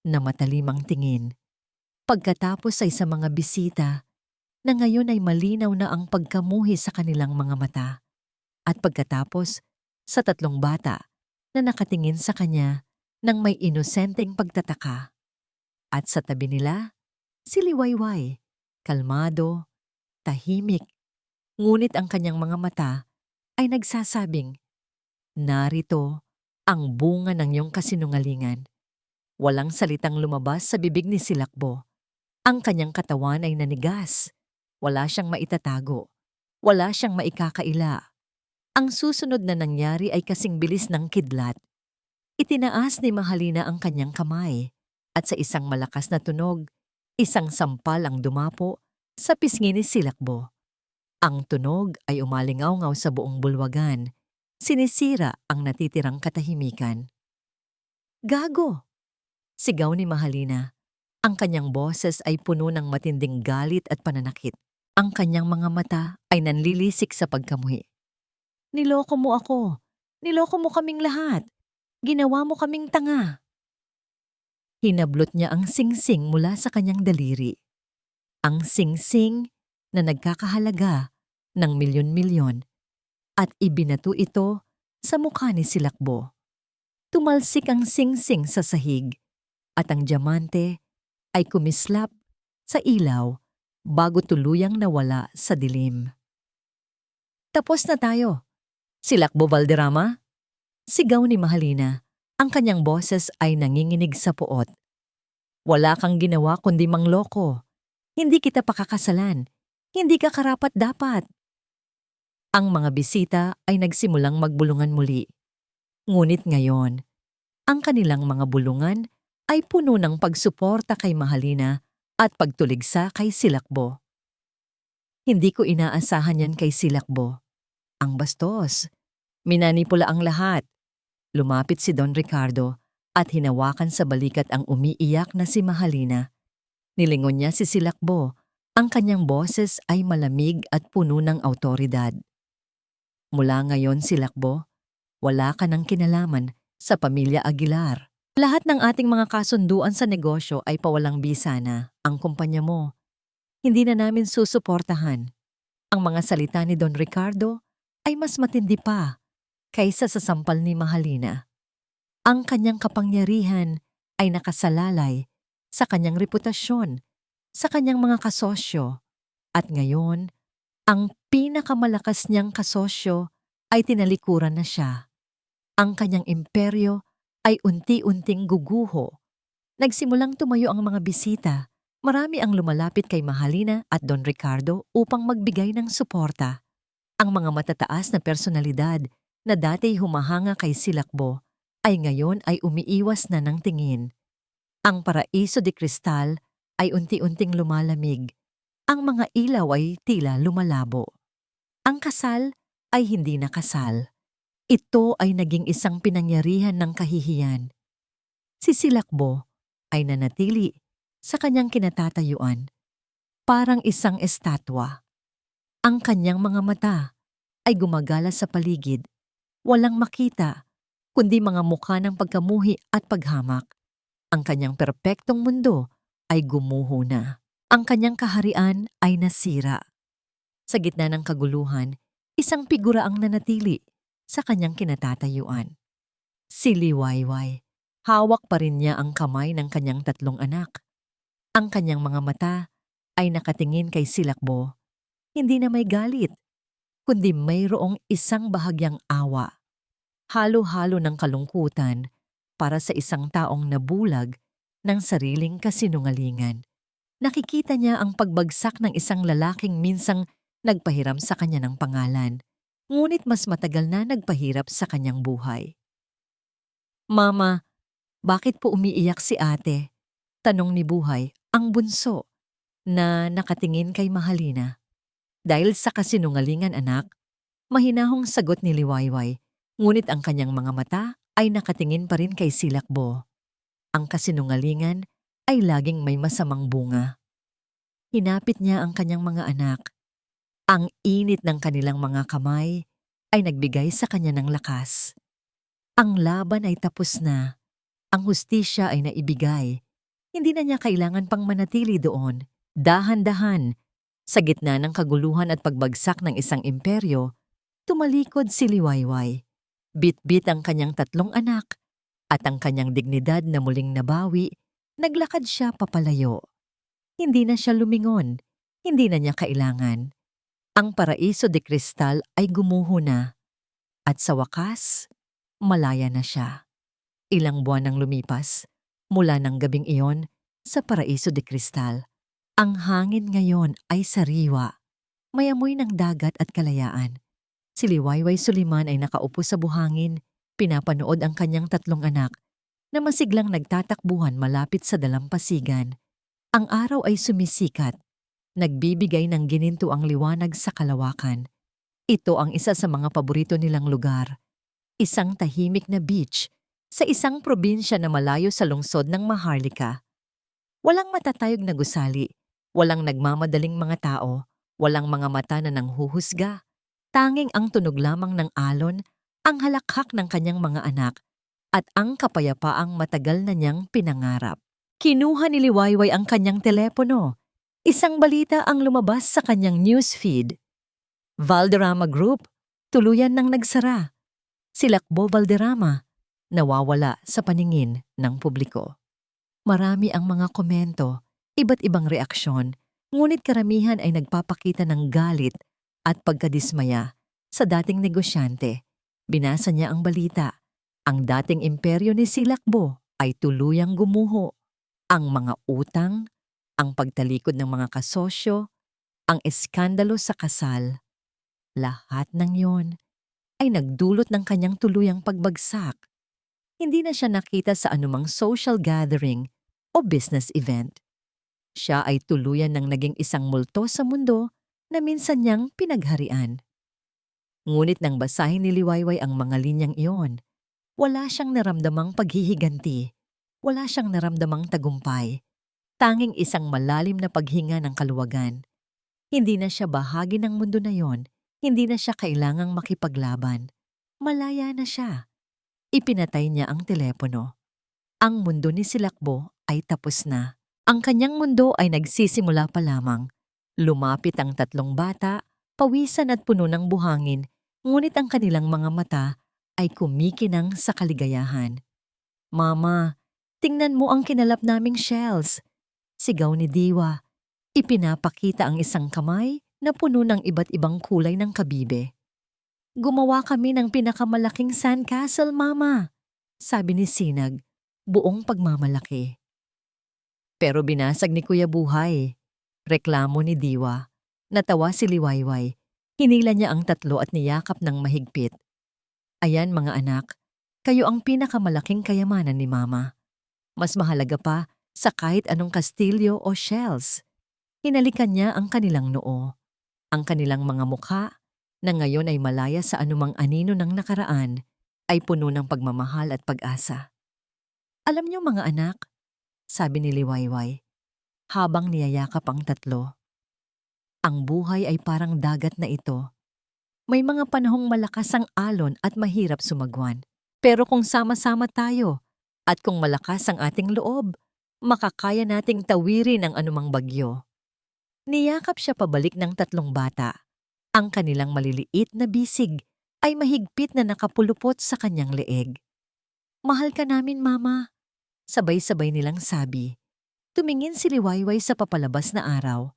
Speaker 1: na matalimang tingin. Pagkatapos ay sa mga bisita na ngayon ay malinaw na ang pagkamuhi sa kanilang mga mata. At pagkatapos sa tatlong bata na nakatingin sa kanya ng may inosenteng pagtataka. At sa tabi nila, si Liwayway, kalmado, tahimik, ngunit ang kanyang mga mata ay nagsasabing, narito ang bunga ng iyong kasinungalingan. Walang salitang lumabas sa bibig ni Silakbo. Ang kanyang katawan ay nanigas. Wala siyang maitatago. Wala siyang maikakaila. Ang susunod na nangyari ay kasing bilis ng kidlat. Itinaas ni Mahalina ang kanyang kamay at sa isang malakas na tunog, isang sampal ang dumapo sa pisngi ni Silakbo. Ang tunog ay umalingaw-ngaw sa buong bulwagan. Sinisira ang natitirang katahimikan. Gago! Sigaw ni Mahalina. Ang kanyang boses ay puno ng matinding galit at pananakit. Ang kanyang mga mata ay nanlilisik sa pagkamuhi. Niloko mo ako. Niloko mo kaming lahat. Ginawa mo kaming tanga. Hinablot niya ang singsing mula sa kanyang daliri. Ang singsing na nagkakahalaga ng milyon-milyon at ibinato ito sa mukha ni Silakbo. Tumalsik ang singsing sa sahig at ang diamante ay kumislap sa ilaw bago tuluyang nawala sa dilim. Tapos na tayo. Silakbo Valderrama? Sigaw ni Mahalina. Ang kanyang boses ay nanginginig sa puot. Wala kang ginawa kundi mangloko. Hindi kita pakakasalan. Hindi ka karapat-dapat. Ang mga bisita ay nagsimulang magbulungan muli. Ngunit ngayon, ang kanilang mga bulungan ay puno ng pagsuporta kay Mahalina at pagtuligsa kay Silakbo. Hindi ko inaasahan yan kay Silakbo. Ang bastos. Minanipula ang lahat. Lumapit si Don Ricardo at hinawakan sa balikat ang umiiyak na si Mahalina. Nilingon niya si Silakbo. Ang kanyang boses ay malamig at puno ng awtoridad. Mula ngayon, Silakbo, wala ka ng kinalaman sa pamilya Aguilar. Lahat ng ating mga kasunduan sa negosyo ay pawalang bisa na. Ang kumpanya mo, hindi na namin susuportahan. Ang mga salita ni Don Ricardo ay mas matindi pa kaysa sa sampal ni Mahalina. Ang kanyang kapangyarihan ay nakasalalay sa kanyang reputasyon, sa kanyang mga kasosyo. At ngayon, ang pinakamalakas niyang kasosyo ay tinalikuran na siya. Ang kanyang imperyo ay unti-unting guguho. Nagsimulang tumayo ang mga bisita. Marami ang lumalapit kay Mahalina at Don Ricardo upang magbigay ng suporta. Ang mga matataas na personalidad na dati humahanga kay Silakbo ay ngayon ay umiiwas na ng tingin. Ang paraiso de kristal ay unti-unting lumalamig. Ang mga ilaw ay tila lumalabo. Ang kasal ay hindi na kasal. Ito ay naging isang pinangyarihan ng kahihiyan. Si Silakbo ay nanatili sa kanyang kinatatayuan, parang isang estatwa. Ang kanyang mga mata ay gumagala sa paligid, walang makita, kundi mga mukha ng pagkamuhi at paghamak. Ang kanyang perpektong mundo ay gumuho na. Ang kanyang kaharian ay nasira. Sa gitna ng kaguluhan, isang figura ang nanatili sa kanyang kinatatayuan. Si Liwayway. Hawak pa rin niya ang kamay ng kanyang tatlong anak. Ang kanyang mga mata ay nakatingin kay Silakbo. Hindi na may galit, kundi mayroong isang bahagyang awa. Halo-halo ng kalungkutan para sa isang taong nabulag ng sariling kasinungalingan. Nakikita niya ang pagbagsak ng isang lalaking minsang nagpahiram sa kanya ng pangalan, ngunit mas matagal na nagpahirap sa kanyang buhay. Mama, bakit po umiiyak si ate? Tanong ni Buhay, ang bunso, na nakatingin kay Mahalina. Dahil sa kasinungalingan anak, mahinahong sagot ni Liwayway, ngunit ang kanyang mga mata ay nakatingin pa rin kay Silakbo. Ang kasinungalingan ay laging may masamang bunga. Hinapit niya ang kanyang mga anak. Ang init ng kanilang mga kamay ay nagbigay sa kanya ng lakas. Ang laban ay tapos na. Ang hustisya ay naibigay. Hindi na niya kailangan pang manatili doon. Dahan-dahan, sa gitna ng kaguluhan at pagbagsak ng isang imperyo, tumalikod si Liwayway. Bit-bit ang kanyang 3 anak at ang kanyang dignidad na muling nabawi, naglakad siya papalayo. Hindi na siya lumingon, hindi na niya kailangan. Ang paraiso de kristal ay gumuho na. At sa wakas, malaya na siya. Ilang buwan nang lumipas, mula ng gabing iyon sa paraiso de kristal. Ang hangin ngayon ay sariwa, may amoy ng dagat at kalayaan. Si Liwayway Suliman ay nakaupo sa buhangin, pinapanood ang kanyang 3 anak na masiglang nagtatakbuhan malapit sa dalampasigan. Ang araw ay sumisikat, nagbibigay ng ginintuang liwanag sa kalawakan. Ito ang isa sa mga paborito nilang lugar, isang tahimik na beach sa isang probinsya na malayo sa lungsod ng Maharlika. Walang matatayog na gusali, walang nagmamadaling mga tao, walang mga mata na nanghuhusga. Tanging ang tunog lamang ng alon, ang halakhak ng kanyang mga anak, at ang kapayapaang matagal na niyang pinangarap. Kinuha ni Liwayway ang kanyang telepono. Isang balita ang lumabas sa kanyang newsfeed. Valderrama Group, tuluyan nang nagsara. Silakbo Valderrama, nawawala sa paningin ng publiko. Marami ang mga komento, iba't ibang reaksyon, ngunit karamihan ay nagpapakita ng galit at pagkadismaya sa dating negosyante. Binasa niya ang balita. Ang dating imperyo ni Silakbo ay tuluyang gumuho. Ang mga utang, ang pagtalikod ng mga kasosyo, ang eskandalo sa kasal. Lahat ng yon ay nagdulot ng kanyang tuluyang pagbagsak. Hindi na siya nakita sa anumang social gathering o business event. Siya ay tuluyan ng naging isang multo sa mundo na minsan niyang pinagharian. Ngunit nang basahin ni Liwayway ang mga linyang iyon, wala siyang naramdamang paghihiganti, wala siyang naramdamang tagumpay, tanging isang malalim na paghinga ng kaluwagan. Hindi na siya bahagi ng mundo na yon, hindi na siya kailangang makipaglaban. Malaya na siya. Ipinatay niya ang telepono. Ang mundo ni Silakbo ay tapos na. Ang kanyang mundo ay nagsisimula pa lamang. Lumapit ang 3 bata, pawisan at puno ng buhangin, ngunit ang kanilang mga mata ay kumikinang sa kaligayahan. "Mama, tingnan mo ang kinalap naming shells!" Sigaw ni Diwa. Ipinapakita ang isang kamay na puno ng iba't ibang kulay ng kabibe. "Gumawa kami ng pinakamalaking sandcastle, Mama," sabi ni Sinag, buong pagmamalaki. Pero binasag ni Kuya Buhay. Reklamo ni Diwa. Natawa si Liwayway. Hinila niya ang 3 at niyakap ng mahigpit. "Ayan mga anak, kayo ang pinakamalaking kayamanan ni Mama. Mas mahalaga pa sa kahit anong kastilyo o shells." Hinalikan niya ang kanilang noo. Ang kanilang mga mukha, na ngayon ay malaya sa anumang anino ng nakaraan, ay puno ng pagmamahal at pag-asa. "Alam niyo mga anak," sabi ni Liwayway, habang niyayakap ang 3, "ang buhay ay parang dagat na ito. May mga panahong malakas ang alon at mahirap sumagwan. Pero kung sama-sama tayo at kung malakas ang ating loob, makakaya nating tawirin ang anumang bagyo." Niyakap siya pabalik ng 3 bata. Ang kanilang maliliit na bisig ay mahigpit na nakapulupot sa kanyang leeg. "Mahal ka namin, Mama," sabay-sabay nilang sabi. Tumingin si Liwayway sa papalabas na araw.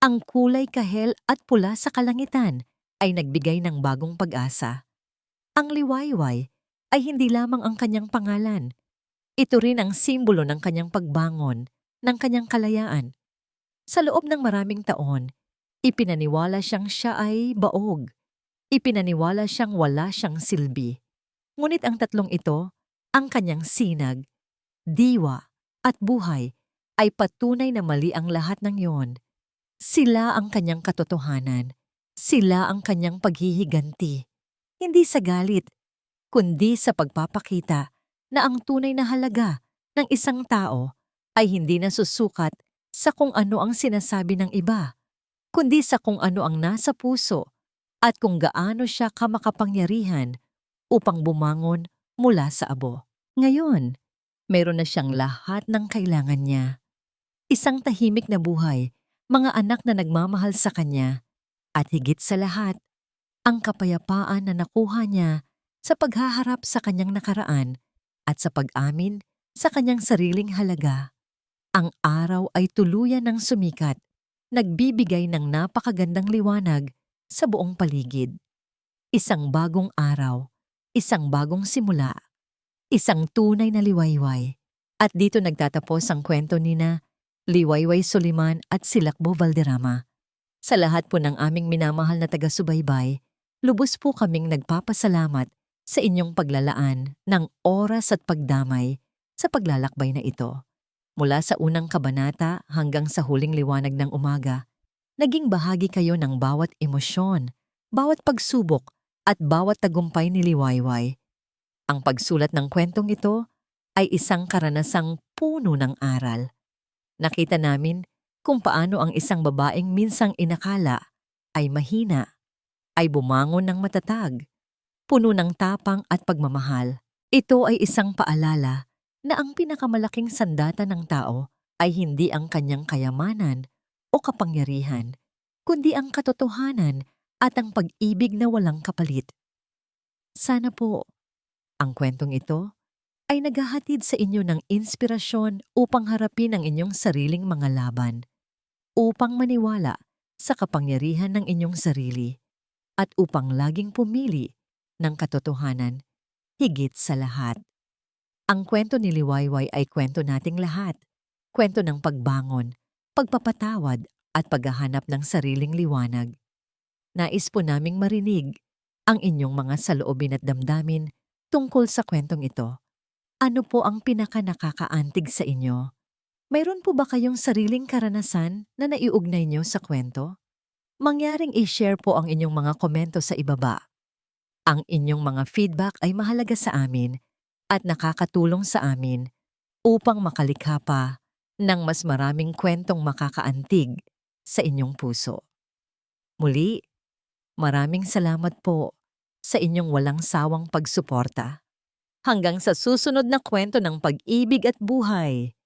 Speaker 1: Ang kulay kahel at pula sa kalangitan ay nagbigay ng bagong pag-asa. Ang Liwayway ay hindi lamang ang kanyang pangalan. Ito rin ang simbolo ng kanyang pagbangon, ng kanyang kalayaan. Sa loob ng maraming taon, ipinaniwala siyang siya ay baog. Ipinaniwala siyang wala siyang silbi. Ngunit ang 3 ito, ang kanyang Sinag, Diwa at Buhay, ay patunay na mali ang lahat ng yon. Sila ang kanyang katotohanan. Sila ang kanyang paghihiganti. Hindi sa galit, kundi sa pagpapakita na ang tunay na halaga ng isang tao ay hindi nasusukat sa kung ano ang sinasabi ng iba, kundi sa kung ano ang nasa puso at kung gaano siya kamakapangyarihan upang bumangon mula sa abo. Ngayon, meron na siyang lahat ng kailangan niya. Isang tahimik na buhay, mga anak na nagmamahal sa kanya, at higit sa lahat, ang kapayapaan na nakuha niya sa paghaharap sa kanyang nakaraan at sa pag-amin sa kanyang sariling halaga. Ang araw ay tuluyan ng sumikat, nagbibigay ng napakagandang liwanag sa buong paligid. Isang bagong araw, isang bagong simula, isang tunay na liwayway. At dito nagtatapos ang kwento ni na Liwayway Soliman at Silakbo Valderrama. Sa lahat po ng aming minamahal na taga-subaybay, lubos po kaming nagpapasalamat sa inyong paglalaan ng oras at pagdamay sa paglalakbay na ito. Mula sa unang kabanata hanggang sa huling liwanag ng umaga, naging bahagi kayo ng bawat emosyon, bawat pagsubok at bawat tagumpay ni Liwayway. Ang pagsulat ng kwentong ito ay isang karanasang puno ng aral. Nakita namin kung paano ang isang babaeng minsang inakala ay mahina, ay bumangon ng matatag, puno ng tapang at pagmamahal. Ito ay isang paalala na ang pinakamalaking sandata ng tao ay hindi ang kanyang kayamanan o kapangyarihan, kundi ang katotohanan at ang pag-ibig na walang kapalit. Sana po, ang kwentong ito ay naghahatid sa inyo ng inspirasyon upang harapin ang inyong sariling mga laban, upang maniwala sa kapangyarihan ng inyong sarili, at upang laging pumili ng katotohanan higit sa lahat. Ang kwento ni Liwayway ay kwento nating lahat, kwento ng pagbangon, pagpapatawad at paghahanap ng sariling liwanag. Nais po naming marinig ang inyong mga saloobin at damdamin tungkol sa kwentong ito. Ano po ang pinaka-nakakaantig sa inyo? Mayroon po ba kayong sariling karanasan na naiugnay nyo sa kwento? Mangyaring i-share po ang inyong mga komento sa ibaba. Ang inyong mga feedback ay mahalaga sa amin at nakakatulong sa amin upang makalikha pa ng mas maraming kwentong makakaantig sa inyong puso. Muli, maraming salamat po sa inyong walang sawang pagsuporta. Hanggang sa susunod na kwento ng pag-ibig at buhay.